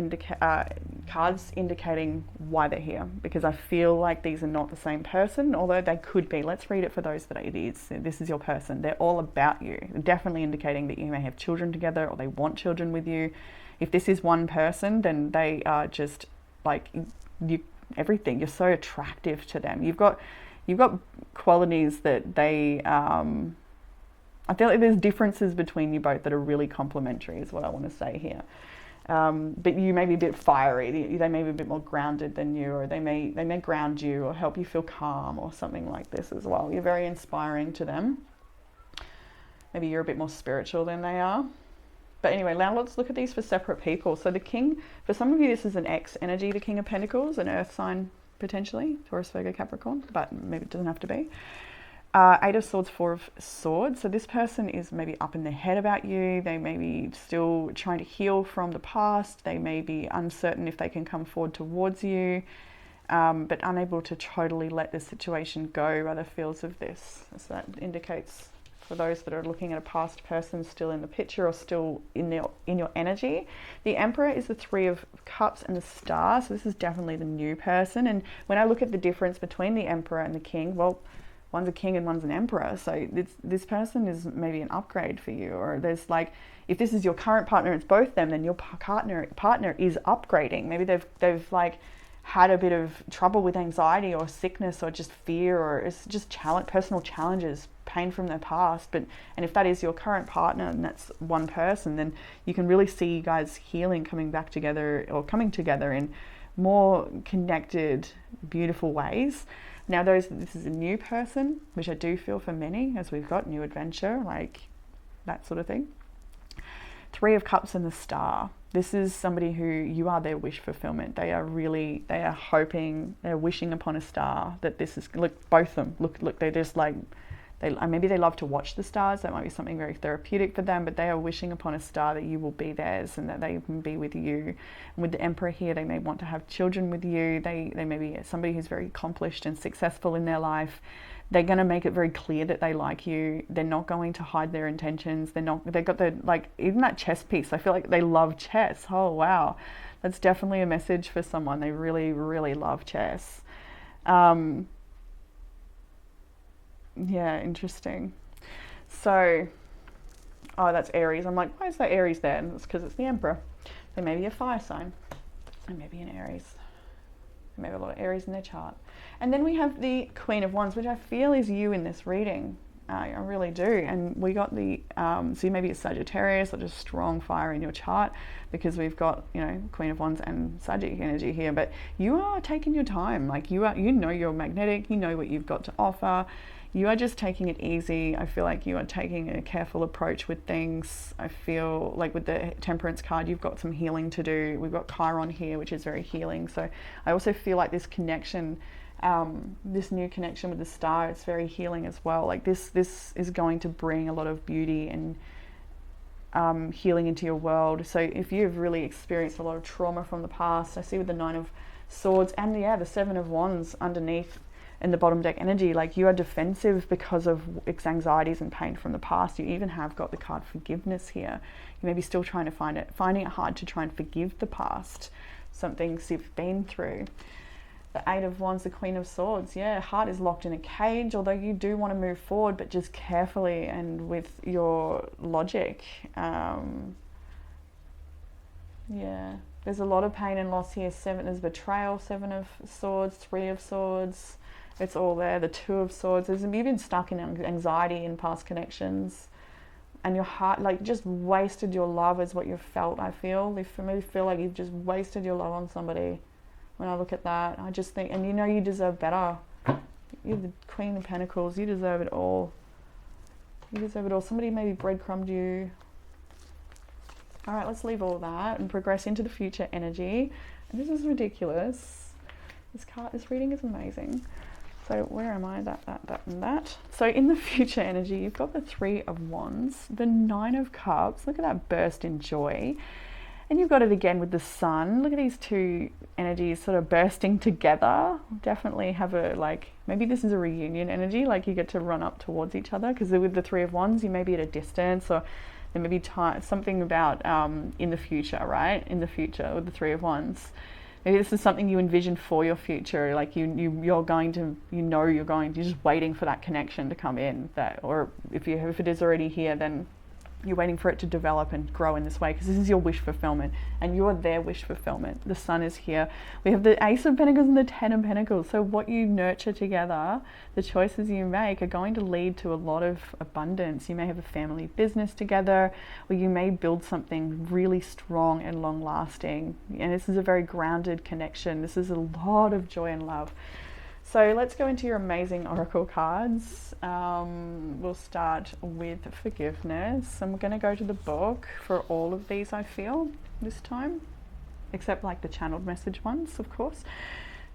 cards indicating why they're here, because I feel like these are not the same person, although they could be. Let's read it for those that it is. This is your person. They're all about you. They're definitely indicating that you may have children together, or they want children with you. If this is one person, then they are just like everything. You're so attractive to them. You've got qualities that they... I feel like there's differences between you both that are really complementary, is what I want to say here. But you may be a bit fiery. They may be a bit more grounded than you, or they may ground you or help you feel calm or something like this as well. You're very inspiring to them. Maybe you're a bit more spiritual than they are. But anyway, now let's look at these for separate people. So the King, for some of you, this is an X energy, the King of Pentacles, an earth sign potentially, Taurus, Virgo, Capricorn, but maybe it doesn't have to be. Eight of Swords, Four of Swords. So this person is maybe up in their head about you. They may be still trying to heal from the past. They may be uncertain if they can come forward towards you, but unable to totally let the situation go by the feels of this. So that indicates, for those that are looking at a past person still in the picture or still in your energy, the Emperor is the Three of Cups and the Star. So this is definitely the new person. And when I look at the difference between the Emperor and the King, well, one's a king and one's an emperor. So this person is maybe an upgrade for you. Or there's like, if this is your current partner, it's both them, then your partner is upgrading. Maybe they've like had a bit of trouble with anxiety or sickness or just fear, or it's just personal challenges, pain from their past. And if that is your current partner and that's one person, then you can really see you guys healing, coming back together, or coming together in more connected, beautiful ways. Now this is a new person, which I do feel for many, as we've got new adventure, like that sort of thing. Three of Cups and the Star. This is somebody who you are their wish fulfillment. They are hoping, they're wishing upon a star that this is, look, both of them, look, they're just like, maybe they love to watch the stars. That might be something very therapeutic for them, but they are wishing upon a star that you will be theirs and that they can be with you. And with the Emperor here, they may want to have children with you. They may be somebody who's very accomplished and successful in their life. They're going to make it very clear that they like you. They're not going to hide their intentions. They've got the, like, even that chess piece. I feel like they love chess. Oh, wow. That's definitely a message for someone. They really, really love chess. Yeah, interesting. So, oh, that's Aries. I'm like, why is that Aries there? And it's because it's the Emperor. They may be a fire sign. They may be an Aries. They may have a lot of Aries in their chart. And then we have the Queen of Wands, which I feel is you in this reading. I really do. And we got the, so you may be a Sagittarius or just strong fire in your chart, because we've got, you know, Queen of Wands and Sagittarius energy here. But you are taking your time. Like you know you're magnetic. You know what you've got to offer. You are just taking it easy. I feel like you are taking a careful approach with things. I feel like with the Temperance card, you've got some healing to do. We've got Chiron here, which is very healing. So I also feel like this connection, this new connection with the star, it's very healing as well. Like this is going to bring a lot of beauty and healing into your world. So if you've really experienced a lot of trauma from the past, I see with the Nine of Swords and the Seven of Wands underneath in the bottom deck energy, like you are defensive because of anxieties and pain from the past. You even have got the card forgiveness here. You may be still trying to finding it hard to try and forgive the past, some things you've been through. The Eight of Wands, the Queen of Swords. Yeah, heart is locked in a cage, although you do want to move forward, but just carefully and with your logic. Yeah, there's a lot of pain and loss here. There's betrayal, Seven of Swords, Three of Swords. It's all there. The Two of Swords. You've been stuck in anxiety in past connections, and your heart, like, just wasted your love is what you've felt. I feel. For me, feel like you've just wasted your love on somebody. When I look at that, I just think, and you know you deserve better. You're the Queen of Pentacles. You deserve it all. You deserve it all. Somebody maybe breadcrumbed you. All right, let's leave all that and progress into the future energy. And this is ridiculous. This reading is amazing. So where am I? That, and that. So in the future energy, you've got the Three of Wands, the Nine of Cups. Look at that burst in joy. And you've got it again with the Sun. Look at these two energies sort of bursting together. Definitely have a, like, maybe this is a reunion energy, like you get to run up towards each other, because with the Three of Wands, you may be at a distance, or there may be something about in the future, right? In the future with the Three of Wands. Maybe this is something you envision for your future, like you're just waiting for that connection to come in, or if it is already here, then you're waiting for it to develop and grow in this way, because this is your wish fulfillment and you're their wish fulfillment. The Sun is here. We have the Ace of Pentacles and the Ten of Pentacles. So what you nurture together, the choices you make, are going to lead to a lot of abundance. You may have a family business together, or you may build something really strong and long lasting. And this is a very grounded connection. This is a lot of joy and love. So let's go into your amazing oracle cards. We'll start with forgiveness. I'm going to go to the book for all of these, I feel, this time, except like the channeled message ones, of course.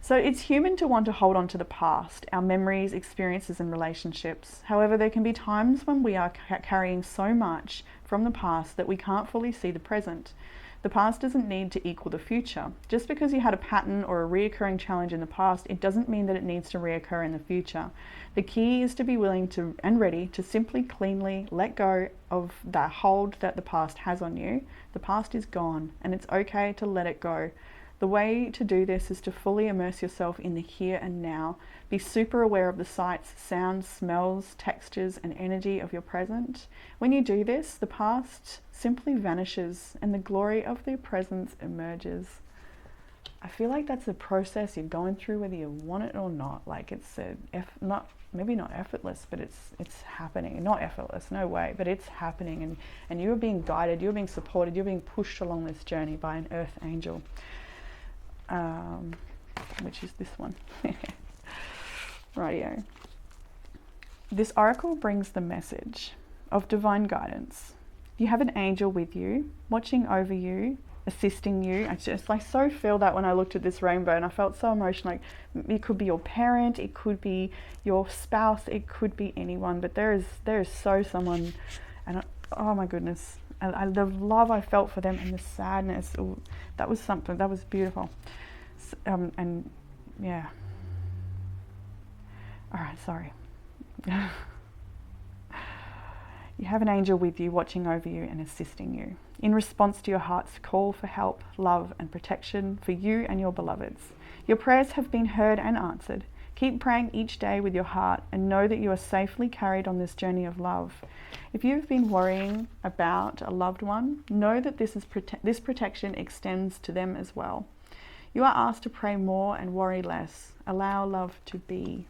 So it's human to want to hold on to the past, our memories, experiences and relationships. However, there can be times when we are carrying so much from the past that we can't fully see the present. The past doesn't need to equal the future. Just because you had a pattern or a reoccurring challenge in the past, it doesn't mean that it needs to reoccur in the future. The key is to be willing to and ready to simply cleanly let go of that hold that the past has on you. The past is gone and it's okay to let it go. The way to do this is to fully immerse yourself in the here and now. Be super aware of the sights, sounds, smells, textures, and energy of your present. When you do this, the past simply vanishes and the glory of the present emerges. I feel like that's a process you're going through whether you want it or not. Like it's maybe not effortless, but it's happening. Not effortless, no way, but it's happening, and you're being guided, you're being supported, you're being pushed along this journey by an earth angel. Which is this one. Rightio. This oracle brings the message of divine guidance. You have an angel with you, watching over you, assisting you. I just so feel that when I looked at this rainbow, and I felt so emotional. Like it could be your parent, it could be your spouse, it could be anyone, but there is someone, and oh my goodness, the love I felt for them and the sadness. Ooh, that was something. That was beautiful. And yeah. All right, sorry. You have an angel with you, watching over you and assisting you in response to your heart's call for help, love and protection for you and your beloveds. Your prayers have been heard and answered. Keep praying each day with your heart and know that you are safely carried on this journey of love. If you've been worrying about a loved one, know that this protection extends to them as well. You are asked to pray more and worry less. Allow love to be.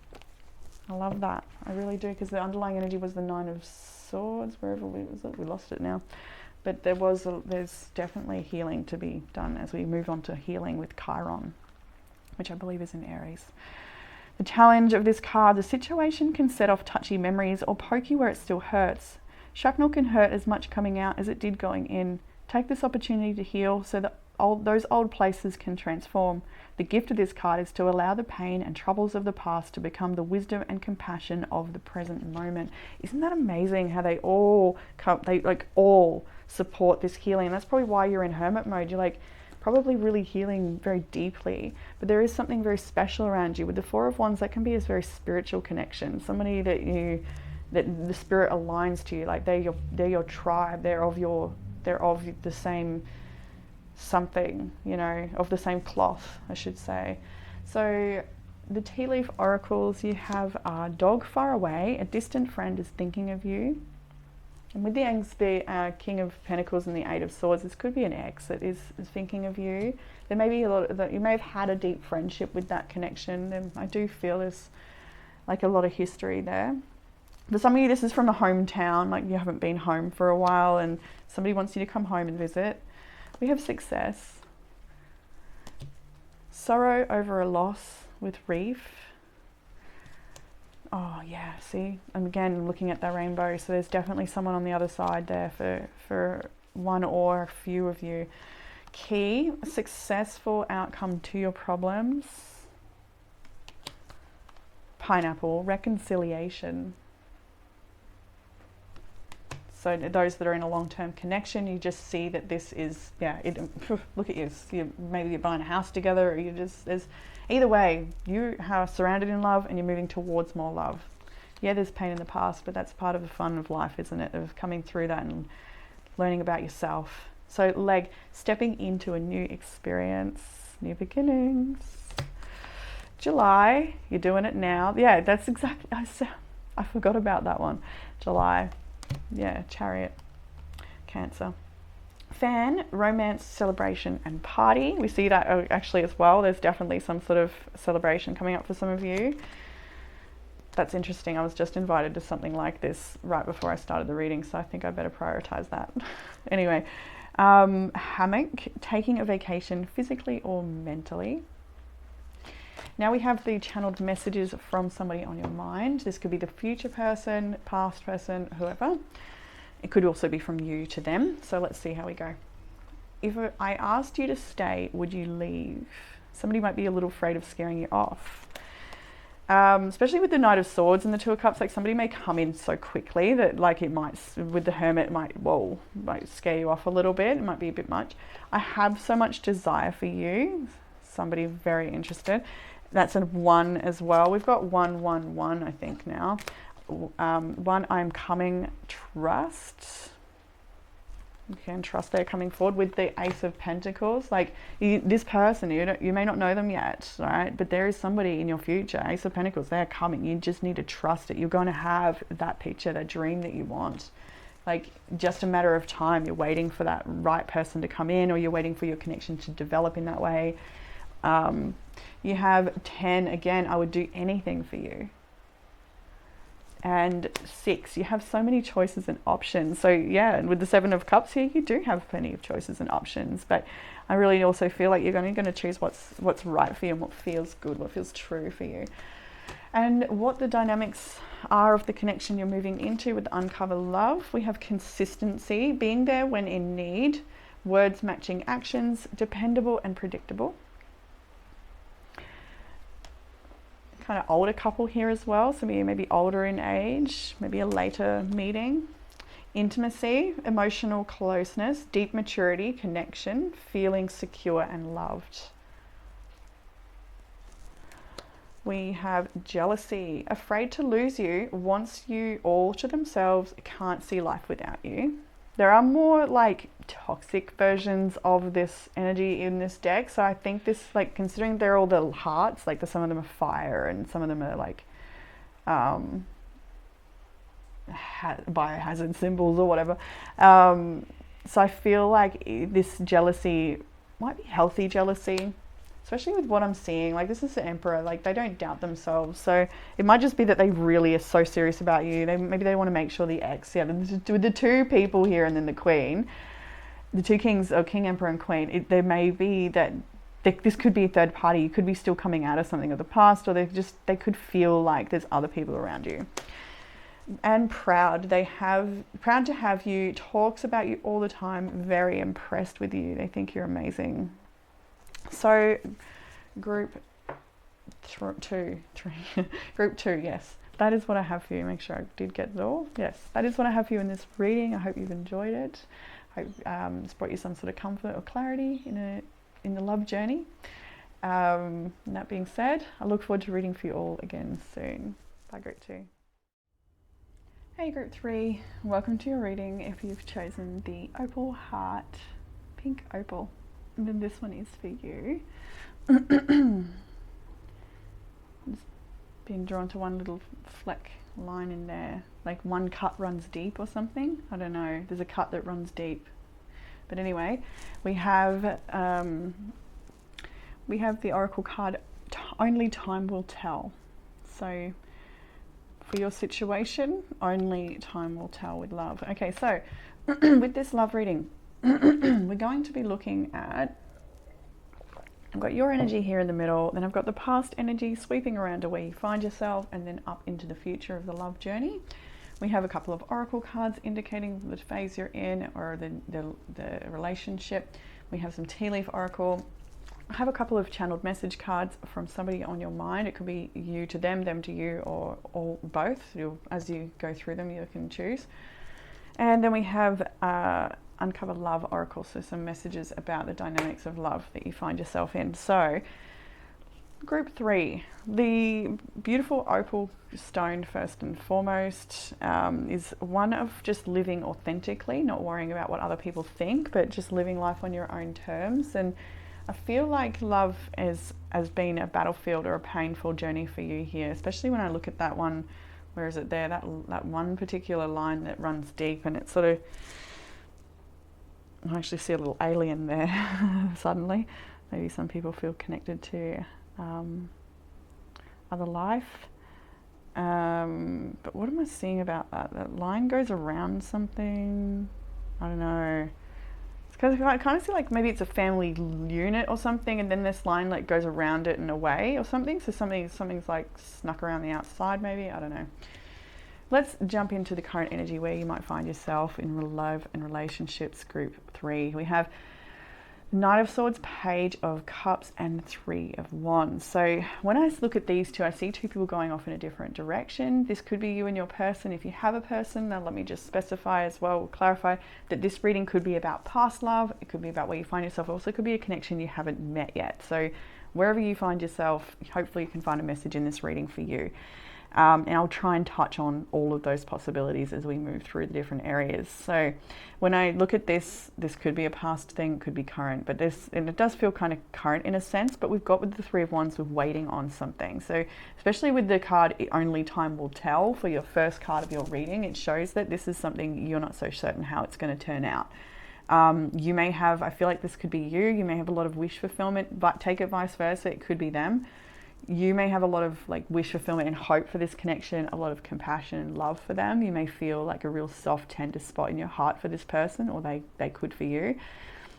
I love that. I really do, because the underlying energy was the Nine of Swords. Wherever we lost it now. But there's definitely healing to be done as we move on to healing with Chiron, which I believe is in Aries. The challenge of this card: the situation can set off touchy memories or poke you where it still hurts. Shrapnel can hurt as much coming out as it did going in. Take this opportunity to heal so that those old places can transform. The gift of this card is to allow the pain and troubles of the past to become the wisdom and compassion of the present moment. Isn't that amazing how they all support this healing? And that's probably why you're in hermit mode. You're like probably really healing very deeply, but there is something very special around you. With the Four of Wands, that can be a very spiritual connection. Somebody that the spirit aligns to you, like they're your tribe, they're of the same something, of the same cloth, I should say. So the tea leaf oracles you have are dog far away, a distant friend is thinking of you. And with the King of Pentacles and the Eight of Swords, this could be an ex that is thinking of you. There may be you may have had a deep friendship with that connection, and I do feel there's like a lot of history there. For some of you, this is from a hometown, like you haven't been home for a while and somebody wants you to come home and visit. We have success. Sorrow over a loss with Reef. Oh yeah, see, I'm again looking at that rainbow, so there's definitely someone on the other side there for one or a few of you. Key: a successful outcome to your problems. Pineapple: reconciliation. So those that are in a long-term connection, you just see that this is, look at you. Maybe you're buying a house together, or either way, you are surrounded in love and you're moving towards more love. Yeah, there's pain in the past, but that's part of the fun of life, isn't it? Of coming through that and learning about yourself. So leg: stepping into a new experience, new beginnings. July: you're doing it now. Yeah, that's exactly, I forgot about that one. July. Yeah, Chariot. Cancer. Fan: romance, celebration and party. We see that actually as well. There's definitely some sort of celebration coming up for some of you. That's interesting. I was just invited to something like this right before I started the reading, so I think I better prioritize that. Anyway, hammock: taking a vacation physically or mentally. Now we have the channeled messages from somebody on your mind. This could be the future person, past person, whoever. It could also be from you to them. So let's see how we go. If I asked you to stay, would you leave? Somebody might be a little afraid of scaring you off. Especially with the Knight of Swords and the Two of Cups, like somebody may come in so quickly that like it might, with the Hermit, might scare you off a little bit. It might be a bit much. I have so much desire for you. Somebody very interested. That's a 1 as well. We've got 1, 1, 1, I think now. 1, I'm coming, trust. Okay, and trust they're coming forward with the Ace of Pentacles. Like this person, you may not know them yet, right? But there is somebody in your future, Ace of Pentacles, they're coming. You just need to trust it. You're going to have that picture, that dream that you want. Like just a matter of time. You're waiting for that right person to come in, or you're waiting for your connection to develop in that way. You have 10, again, I would do anything for you. And 6, you have so many choices and options. So yeah, and with the 7 of Cups here, you do have plenty of choices and options. But I really also feel like you're going to choose what's right for you and what feels good, what feels true for you. And what the dynamics are of the connection you're moving into with Uncover Love. We have consistency, being there when in need, words matching actions, dependable and predictable. Kind of older couple here as well, so maybe older in age, maybe a later meeting. Intimacy, emotional closeness, deep maturity, connection, feeling secure and loved. We have jealousy, afraid to lose you, wants you all to themselves, can't see life without you. There are more like toxic versions of this energy in this deck. So I think this, like, considering they're all the hearts, like some of them are fire and some of them are like biohazard symbols or whatever. So I feel like this jealousy might be healthy jealousy, especially with what I'm seeing. Like this is the Emperor, like they don't doubt themselves. So it might just be that they really are so serious about you. Maybe they want to make sure the ex, with the 2 people here and then the Queen, the 2 kings, or King, Emperor and Queen, there may be that this could be a third party. You could be still coming out of something of the past, or they could feel like there's other people around you. And proud, proud to have you, talks about you all the time, very impressed with you. They think you're amazing. So group 2, group 2, yes, that is what I have for you. Make sure I did get it all. Yes, that is what I have for you in this reading. I hope you've enjoyed it. I hope it's brought you some sort of comfort or clarity in the love journey. And that being said, I look forward to reading for you all again soon. Bye, group 2. Hey, group 3, welcome to your reading. If you've chosen the opal heart, pink opal, and then this one is for you. Just being drawn to one little fleck line in there, like one cut runs deep or something. I don't know, there's a cut that runs deep. But anyway, we have the Oracle card, only time will tell. So for your situation, only time will tell with love. Okay, so with this love reading, we're going to be looking at, I've got your energy here in the middle, then I've got the past energy sweeping around to where you find yourself, and then up into the future of the love journey. We have a couple of oracle cards indicating the phase you're in, or the relationship. We have some tea leaf oracle. I have a couple of channeled message cards from somebody on your mind. It could be you to them, them to you, or both. As you go through them, you can choose. And then we have Uncover Love Oracle, so some messages about the dynamics of love that you find yourself in. So group 3, the beautiful opal stone, first and foremost, is one of just living authentically, not worrying about what other people think, but just living life on your own terms. And I feel like love has been a battlefield or a painful journey for you here, especially when I look at that one, where is it there, that one particular line that runs deep, and it's sort of, I actually see a little alien there suddenly. Maybe some people feel connected to other life. But what am I seeing about that? That line goes around something. I don't know. It's because I kind of see like maybe it's a family unit or something, and then this line like goes around it and away or something. So something's like snuck around the outside maybe. I don't know. Let's jump into the current energy where you might find yourself in love and relationships, group 3. We have Knight of Swords, Page of Cups, and Three of Wands. So when I look at these two, I see two people going off in a different direction. This could be you and your person. If you have a person, then let me just specify as well, clarify that this reading could be about past love. It could be about where you find yourself. Also, it could be a connection you haven't met yet. So wherever you find yourself, hopefully you can find a message in this reading for you. And I'll try and touch on all of those possibilities as we move through the different areas. So when I look at this, this could be a past thing, could be current, but and it does feel kind of current in a sense, but we've got with the Three of Wands, we're waiting on something. So especially with the card, Only Time Will Tell, for your first card of your reading, it shows that this is something you're not so certain how it's going to turn out. You may have, I feel like this could be you may have a lot of wish fulfillment, but take it vice versa, it could be them. You may have a lot of like wish fulfillment and hope for this connection, a lot of compassion and love for them. You may feel like a real soft, tender spot in your heart for this person, or they could for you.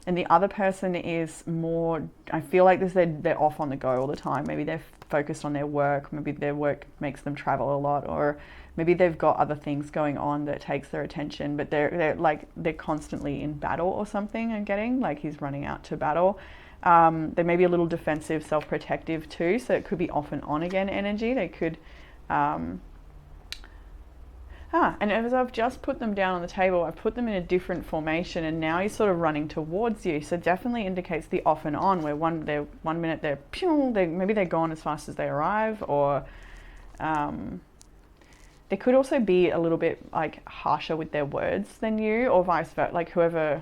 And the other person is more, I feel like they're off on the go all the time. Maybe they're focused on their work. Maybe their work makes them travel a lot, or maybe they've got other things going on that takes their attention, but they're constantly in battle or something. I'm getting like he's running out to battle. They may be a little defensive, self-protective too, so it could be off and on again energy. They could, and as I've just put them down on the table, I've put them in a different formation, and now he's sort of running towards you. So definitely indicates the off and on, where one minute maybe they're gone as fast as they arrive, or they could also be a little bit like harsher with their words than you, or vice versa. Like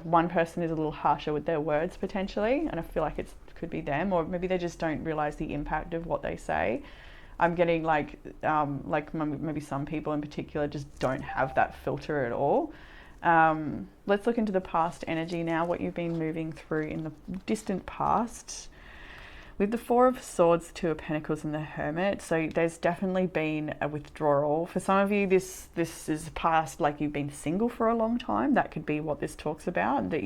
one person is a little harsher with their words potentially, and I feel like it could be them, or maybe they just don't realize the impact of what they say. I'm getting like maybe some people in particular just don't have that filter at all. Let's look into the past energy now, what you've been moving through in the distant past. With the Four of Swords, Two of Pentacles, and the Hermit, so there's definitely been a withdrawal. For some of you, this is past, like you've been single for a long time. That could be what this talks about, that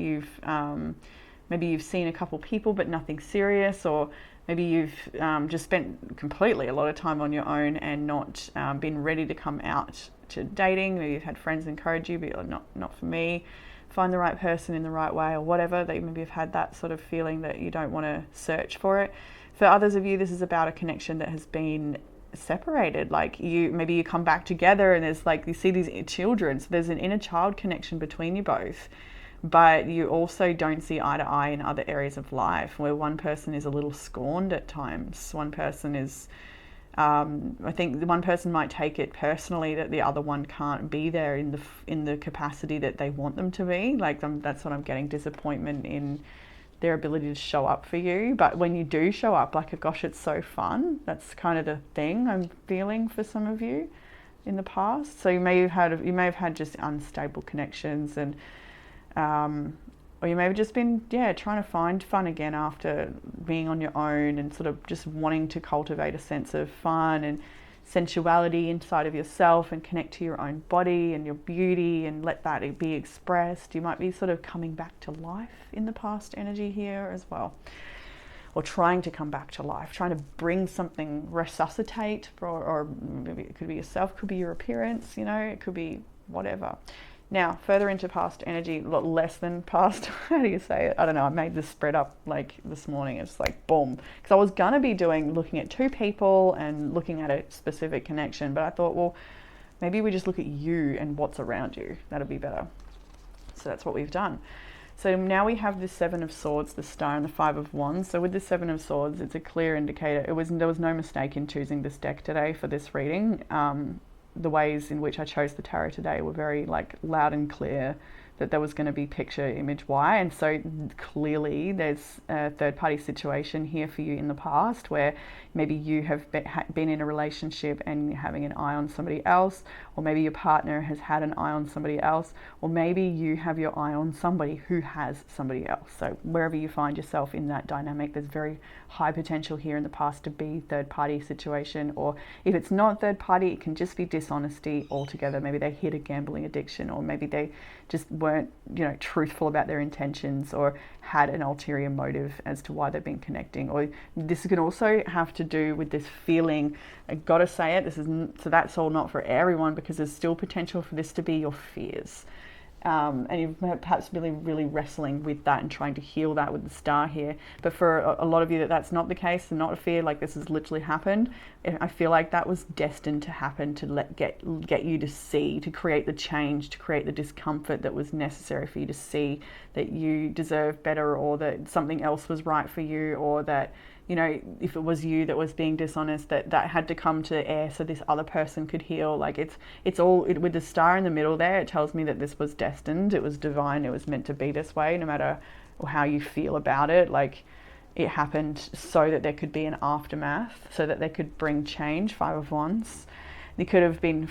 maybe you've seen a couple people but nothing serious, or maybe you've just spent completely a lot of time on your own and not been ready to come out to dating. Maybe you've had friends encourage you, but you're not for me. Find the right person in the right way, or whatever. They maybe have had that sort of feeling that you don't want to search for it. For others of you, this is about a connection that has been separated. Like maybe you come back together, and there's like, you see these children, so there's an inner child connection between you both, but you also don't see eye to eye in other areas of life, where one person is a little scorned at times. One person is I think one person might take it personally that the other one can't be there in the capacity that they want them to be. Like that's what I'm getting, disappointment in their ability to show up for you. But when you do show up, like, gosh, it's so fun. That's kind of the thing I'm feeling for some of you in the past. So you may have had just unstable connections, and or you may have just been, trying to find fun again after being on your own, and sort of just wanting to cultivate a sense of fun and sensuality inside of yourself, and connect to your own body and your beauty and let that be expressed. You might be sort of coming back to life in the past energy here as well, or trying to come back to life, trying to bring something, resuscitate, or maybe it could be yourself, could be your appearance, it could be whatever. Now, further into past energy, a lot less than past, how do you say it? I don't know, I made this spread up like this morning. It's like, boom. Because I was going to be looking at two people and looking at a specific connection, but I thought, well, maybe we just look at you and what's around you. That'll be better. So that's what we've done. So now we have the Seven of Swords, the Star, and the Five of Wands. So with the Seven of Swords, it's a clear indicator. There was no mistake in choosing this deck today for this reading. The ways in which I chose the tarot today were very loud and clear that there was going to be picture image Y, and so clearly there's a third-party situation here for you in the past, where maybe you have been in a relationship and you're having an eye on somebody else, or maybe your partner has had an eye on somebody else, or maybe you have your eye on somebody who has somebody else. So wherever you find yourself in that dynamic, there's very high potential here in the past to be third-party situation, or if it's not third-party, it can just be dishonesty altogether. Maybe they hid a gambling addiction, or maybe they just weren't, truthful about their intentions, or had an ulterior motive as to why they've been connecting. Or this can also have to do with this feeling, I gotta say it, so that's all not for everyone, because there's still potential for this to be your fears. and you've perhaps really wrestling with that and trying to heal that with the star here. But for a lot of you that's not the case, and not a fear, like this has literally happened. I feel like that was destined to happen, to get you to see, to create the change, to create the discomfort that was necessary for you to see that you deserve better, or that something else was right for you, or that, you know, if it was you that was being dishonest, that had to come to air so this other person could heal. Like it's all, with the star in the middle there, it tells me that this was destined, it was divine, it was meant to be this way, no matter how you feel about it. Like it happened so that there could be an aftermath, so that they could bring change. 5 of Wands. It could have been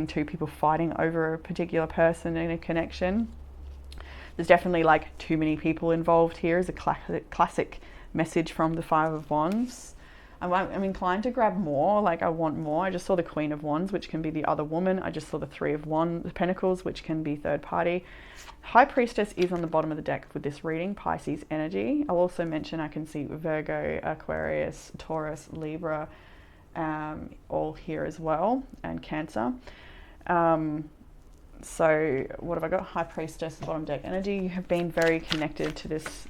2 people fighting over a particular person in a connection. There's definitely like too many people involved here, is a classic message from the 5 of Wands. I'm inclined to grab more, like I want more. I just saw the Queen of Wands, which can be the other woman. I just saw the 3 of Pentacles, which can be third party. High Priestess is on the bottom of the deck with this reading, Pisces energy. I'll also mention I can see Virgo, Aquarius, Taurus, Libra, all here as well, and Cancer. So what have I got? High Priestess, bottom deck energy. You have been very connected to this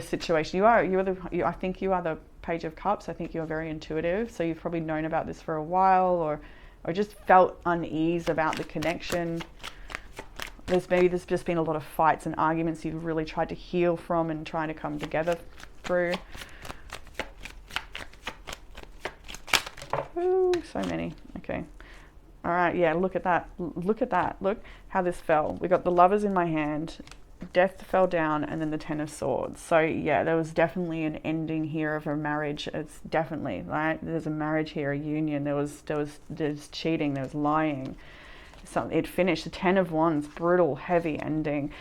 situation. I think you are the Page of Cups. I think you're very intuitive. So you've probably known about this for a while, or just felt unease about the connection. There's just been a lot of fights and arguments you've really tried to heal from and trying to come together through. Ooh, so many. Okay. All right, yeah, look at that. Look at that. Look how this fell. We got the Lovers in my hand, Death fell down, and then the 10 of Swords. So yeah, there was definitely an ending here of a marriage. It's definitely, right? There's a marriage here, a union. There's cheating, there was lying. So it finished. The 10 of Wands, brutal, heavy ending.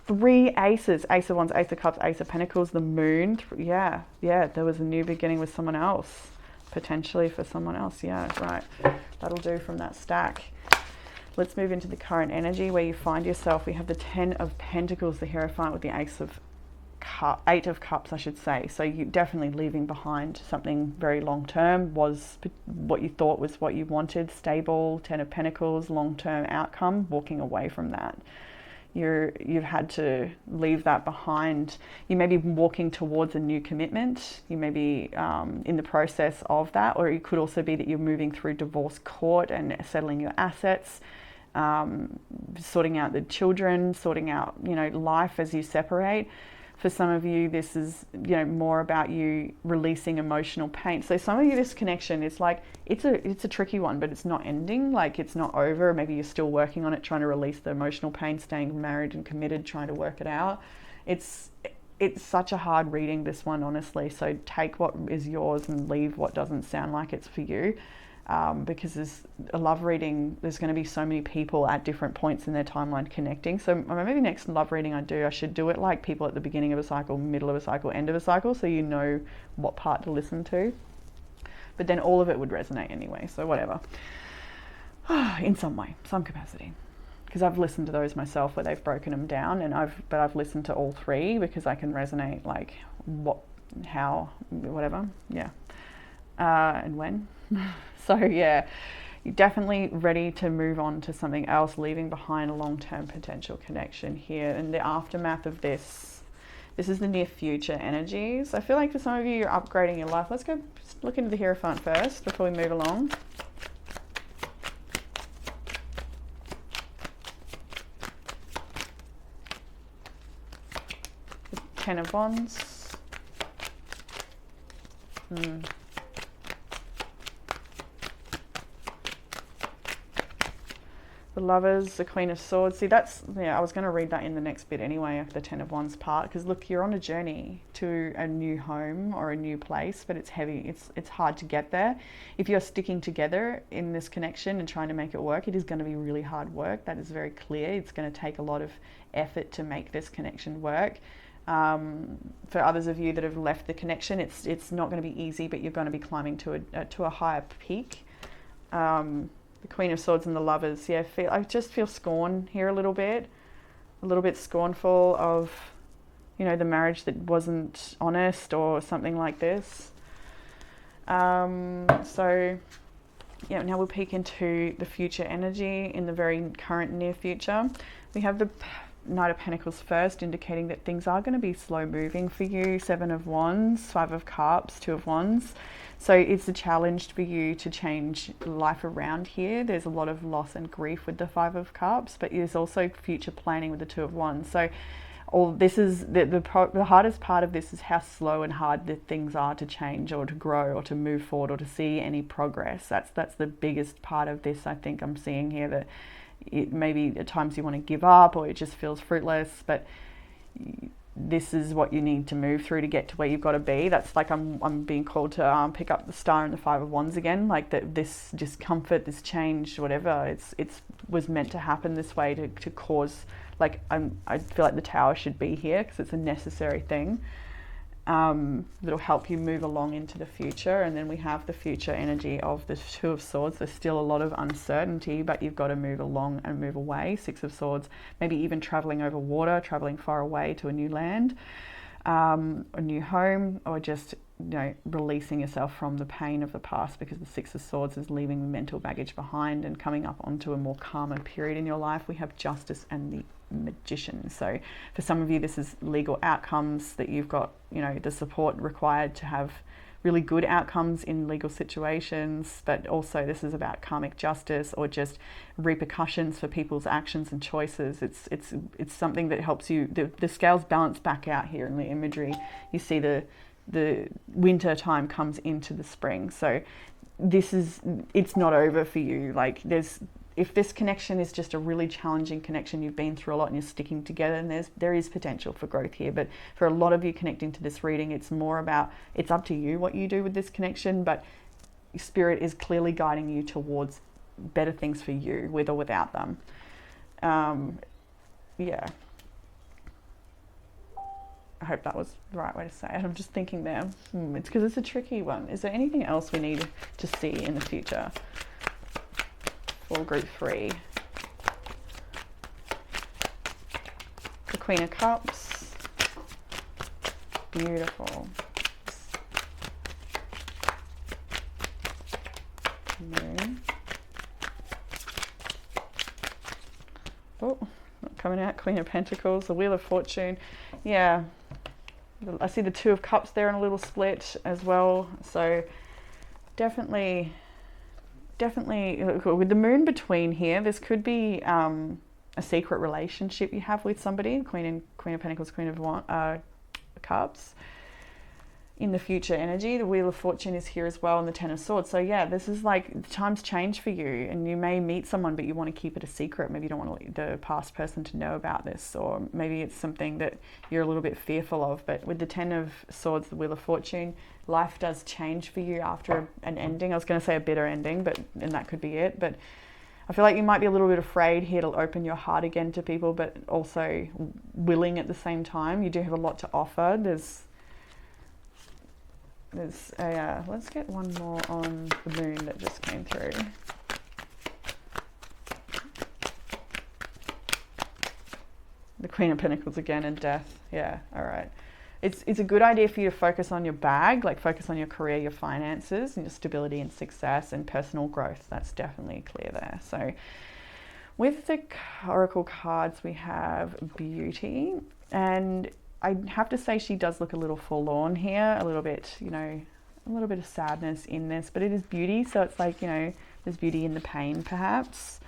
3 aces, Ace of Wands, Ace of Cups, Ace of Pentacles, the Moon. Yeah, there was a new beginning with someone else. Potentially for someone else, yeah, right. That'll do from that stack. Let's move into the current energy where you find yourself. We have the 10 of Pentacles, the Hierophant, with the 8 of Cups, I should say. So you're definitely leaving behind something very long-term, was what you thought was what you wanted, stable, 10 of Pentacles, long-term outcome, walking away from that. You've had to leave that behind. You may be walking towards a new commitment. You may be in the process of that, or it could also be that you're moving through divorce court and settling your assets, sorting out the children, sorting out, you know, life as you separate. For some of you, this is, you know, more about you releasing emotional pain. So some of you, this connection is like, it's a tricky one, but it's not ending, like it's not over. Maybe you're still working on it, trying to release the emotional pain, staying married and committed, trying to work it out. It's such a hard reading, this one, honestly. So take what is yours and leave what doesn't sound like it's for you. Because there's a love reading, there's going to be so many people at different points in their timeline connecting. So maybe next love reading I should do it like people at the beginning of a cycle, middle of a cycle, end of a cycle, so you know what part to listen to. But then all of it would resonate anyway, so whatever. In some way, some capacity. Because I've listened to those myself where they've broken them down, and I've listened to all 3 because I can resonate like what, how, whatever, yeah. And when. So yeah, you're definitely ready to move on to something else, leaving behind a long-term potential connection here. And the aftermath of this is the near future energies. I feel like for some of you, you're upgrading your life. Let's go look into the Hierophant first before we move along. The 10 of Wands. The Lovers, the Queen of Swords. See, that's, yeah, I was going to read that in the next bit anyway, of the 10 of Wands part, because look, you're on a journey to a new home or a new place, but it's heavy. It's hard to get there. If you're sticking together in this connection and trying to make it work, it is going to be really hard work. That is very clear. It's going to take a lot of effort to make this connection work. For others of you that have left the connection, it's not going to be easy, but you're going to be climbing to a higher peak. The Queen of Swords and the Lovers, yeah, I just feel scorn here a little bit scornful of, you know, the marriage that wasn't honest or something like this. So yeah, now we'll peek into the future energy in the very current near future. We have the Knight of Pentacles first, indicating that things are going to be slow moving for you. 7 of Wands, 5 of Cups, 2 of Wands. So it's a challenge for you to change life around here. There's a lot of loss and grief with the 5 of Cups, but there's also future planning with the 2 of Wands. So this is the hardest part of this is how slow and hard the things are to change or to grow or to move forward or to see any progress. That's the biggest part of this. I think I'm seeing here that maybe at times you want to give up or it just feels fruitless, but this is what you need to move through to get to where you've got to be. That's like I'm being called to pick up the Star and the 5 of Wands again, like that this discomfort, this change, whatever, it's was meant to happen this way to cause, like I feel like the Tower should be here because it's a necessary thing. That'll help you move along into the future. And then we have the future energy of the 2 of Swords. There's still a lot of uncertainty, but you've got to move along and move away. 6 of Swords, maybe even traveling over water, traveling far away to a new land, a new home, or just, you know, releasing yourself from the pain of the past, because the 6 of Swords is leaving the mental baggage behind and coming up onto a more calmer period in your life. We have Justice and the Magician. So for some of you, this is legal outcomes, that you've got, you know, the support required to have really good outcomes in legal situations, but also this is about karmic justice or just repercussions for people's actions and choices. It's something that helps you, the scales balance back out here in the imagery. You see the winter time comes into the spring. So it's not over for you. Like if this connection is just a really challenging connection, you've been through a lot and you're sticking together, and there is potential for growth here. But for a lot of you connecting to this reading, it's more about, it's up to you what you do with this connection, but Spirit is clearly guiding you towards better things for you, with or without them. Yeah. I hope that was the right way to say it. I'm just thinking there. It's because it's a tricky one. Is there anything else we need to see in the future for group 3? The Queen of Cups. Beautiful. Moon. Oh, not coming out. Queen of Pentacles. The Wheel of Fortune. Yeah. I see the 2 of Cups there in a little split as well. So definitely with the Moon between here, this could be a secret relationship you have with somebody. Queen of Pentacles, Queen of Cups. In the future energy, the Wheel of Fortune is here as well, and the 10 of Swords. So yeah, this is like times change for you, and you may meet someone, but you want to keep it a secret. Maybe you don't want the past person to know about this, or maybe it's something that you're a little bit fearful of. But with the 10 of Swords, the Wheel of Fortune, life does change for you after an ending. I was going to say a bitter ending, and that could be it. But I feel like you might be a little bit afraid here to open your heart again to people, but also willing at the same time. You do have a lot to offer. Let's get one more on the Moon that just came through. The Queen of Pentacles again, and Death. Yeah, all right. It's a good idea for you to focus on your bag, like focus on your career, your finances, and your stability and success and personal growth. That's definitely clear there. So with the Oracle cards, we have Beauty, and I have to say she does look a little forlorn here, a little bit, you know, a little bit of sadness in this, but it is beauty. So it's like, you know, there's beauty in the pain perhaps.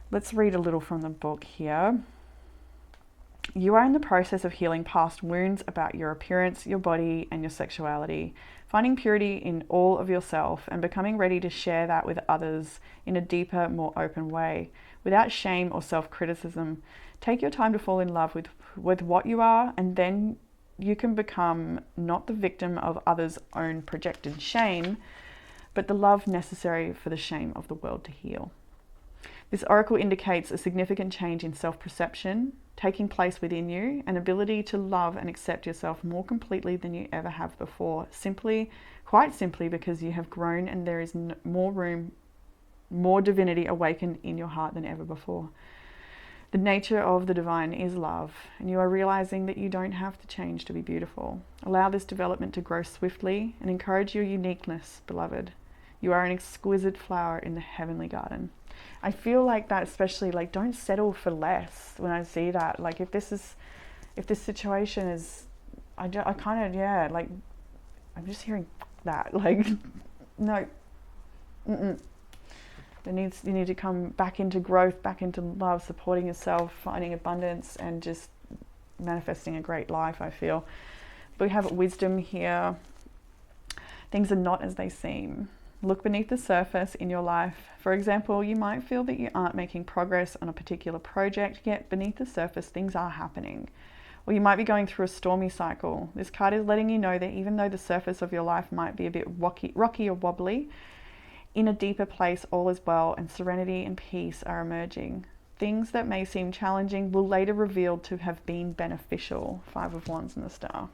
Let's read a little from the book here. You are in the process of healing past wounds about your appearance, your body, and your sexuality, finding purity in all of yourself and becoming ready to share that with others in a deeper, more open way, without shame or self-criticism. Take your time to fall in love with what you are, and then you can become not the victim of others' own projected shame, but the love necessary for the shame of the world to heal. This oracle indicates a significant change in self-perception taking place within you, an ability to love and accept yourself more completely than you ever have before, quite simply because you have grown and there is more room, more divinity awakened in your heart than ever before. The nature of the divine is love, and you are realizing that you don't have to change to be beautiful. Allow this development to grow swiftly and encourage your uniqueness, beloved. You are an exquisite flower in the heavenly garden. I feel like that, especially like, don't settle for less when I see that. Like if this situation is, I kind of, yeah, like I'm just hearing that, like, no, you need to come back into growth, back into love, supporting yourself, finding abundance, and just manifesting a great life, I feel. But we have wisdom here. Things are not as they seem. Look beneath the surface in your life. For example, you might feel that you aren't making progress on a particular project, yet beneath the surface, things are happening. Or you might be going through a stormy cycle. This card is letting you know that even though the surface of your life might be a bit rocky or wobbly, in a deeper place, all is well, and serenity and peace are emerging. Things that may seem challenging will later reveal to have been beneficial. 5 of Wands and the Star.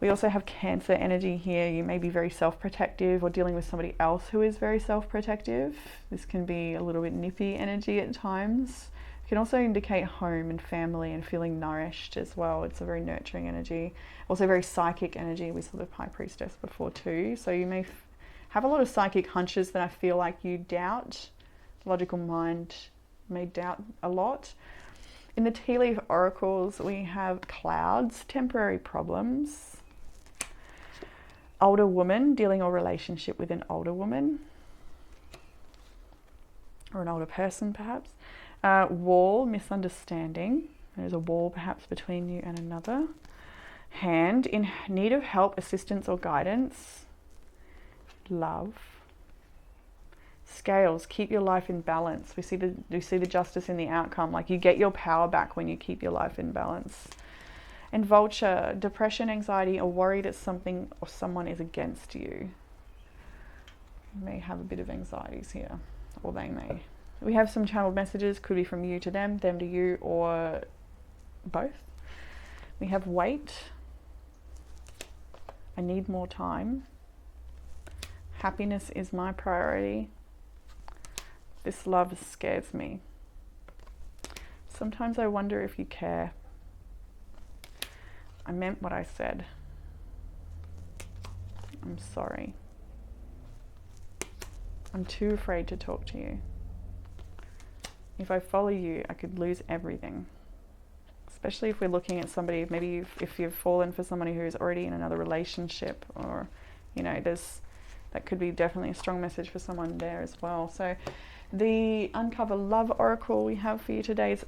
We also have Cancer energy here. You may be very self-protective or dealing with somebody else who is very self-protective. This can be a little bit nippy energy at times. It can also indicate home and family and feeling nourished as well. It's a very nurturing energy. Also very psychic energy. We saw the High Priestess before too. So you may have a lot of psychic hunches that I feel like you doubt. The logical mind may doubt a lot. In the tea leaf oracles, we have clouds, temporary problems. Older woman, dealing or relationship with an older woman. Or an older person, perhaps. Wall, misunderstanding. There's a wall perhaps between you and another. Hand, in need of help, assistance or guidance. Love. Scales, keep your life in balance. We see the justice in the outcome. Like you get your power back when you keep your life in balance. And Vulture, depression, anxiety, or worry that something or someone is against you. You may have a bit of anxieties here, or they may. We have some channeled messages, could be from you to them to you, or both. We have wait. I need more time. Happiness is my priority. This love scares me. Sometimes I wonder if you care. I meant what I said. I'm sorry. I'm too afraid to talk to you. If I follow you, I could lose everything. Especially if we're looking at somebody, maybe if you've fallen for somebody who's already in another relationship, or, you know, that could be definitely a strong message for someone there as well. So the Uncover Love Oracle we have for you today is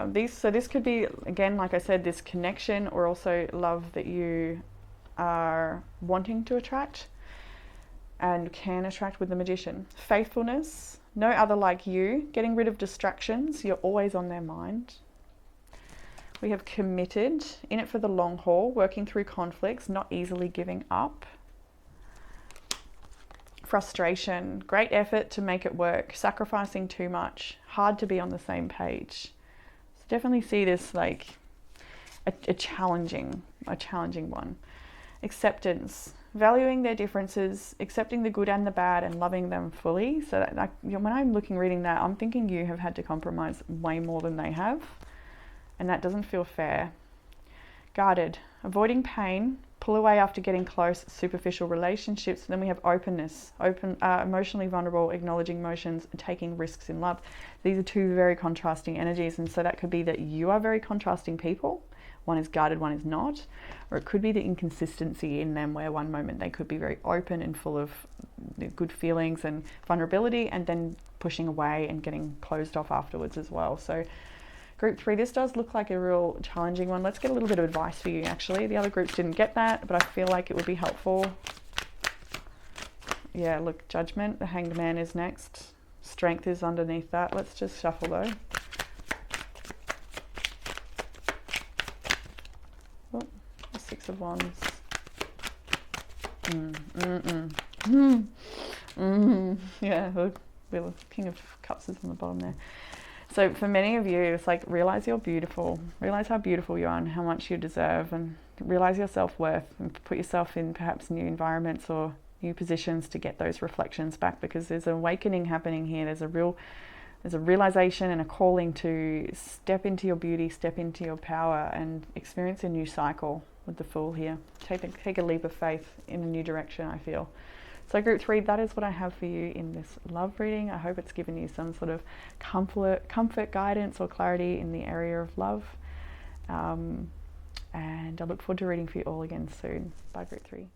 this could be, again, like I said, this connection, or also love that you are wanting to attract and can attract with the Magician. Faithfulness, no other like you, getting rid of distractions, you're always on their mind. We have Committed, in it for the long haul, working through conflicts, not easily giving up. Frustration, great effort to make it work, sacrificing too much, hard to be on the same page. So definitely see this like a challenging one. Acceptance, valuing their differences, accepting the good and the bad, and loving them fully. So that, like, you know, when I'm reading that, I'm thinking you have had to compromise way more than they have, and that doesn't feel fair. Guarded, avoiding pain, pull away after getting close, superficial relationships. Then we have openness, emotionally vulnerable, acknowledging emotions, and taking risks in love. These are two very contrasting energies, and so that could be that you are very contrasting people. One is guarded, one is not. Or it could be the inconsistency in them, where one moment they could be very open and full of good feelings and vulnerability, and then pushing away and getting closed off afterwards as well. So Group 3, this does look like a real challenging one. Let's get a little bit of advice for you, actually. The other groups didn't get that, but I feel like it would be helpful. Yeah, look, Judgment, the Hanged Man is next. Strength is underneath that. Let's just shuffle though. Oh, the 6 of Wands. Yeah, look, the King of Cups is on the bottom there. So for many of you, it's like, realize you're beautiful. Realize how beautiful you are and how much you deserve, and realize your self-worth, and put yourself in perhaps new environments or new positions to get those reflections back, because there's an awakening happening here. There's a realization and a calling to step into your beauty, step into your power, and experience a new cycle with the Fool here. Take a leap of faith in a new direction, I feel. So group 3, that is what I have for you in this love reading. I hope it's given you some sort of comfort, guidance, or clarity in the area of love. And I look forward to reading for you all again soon. Bye, group 3.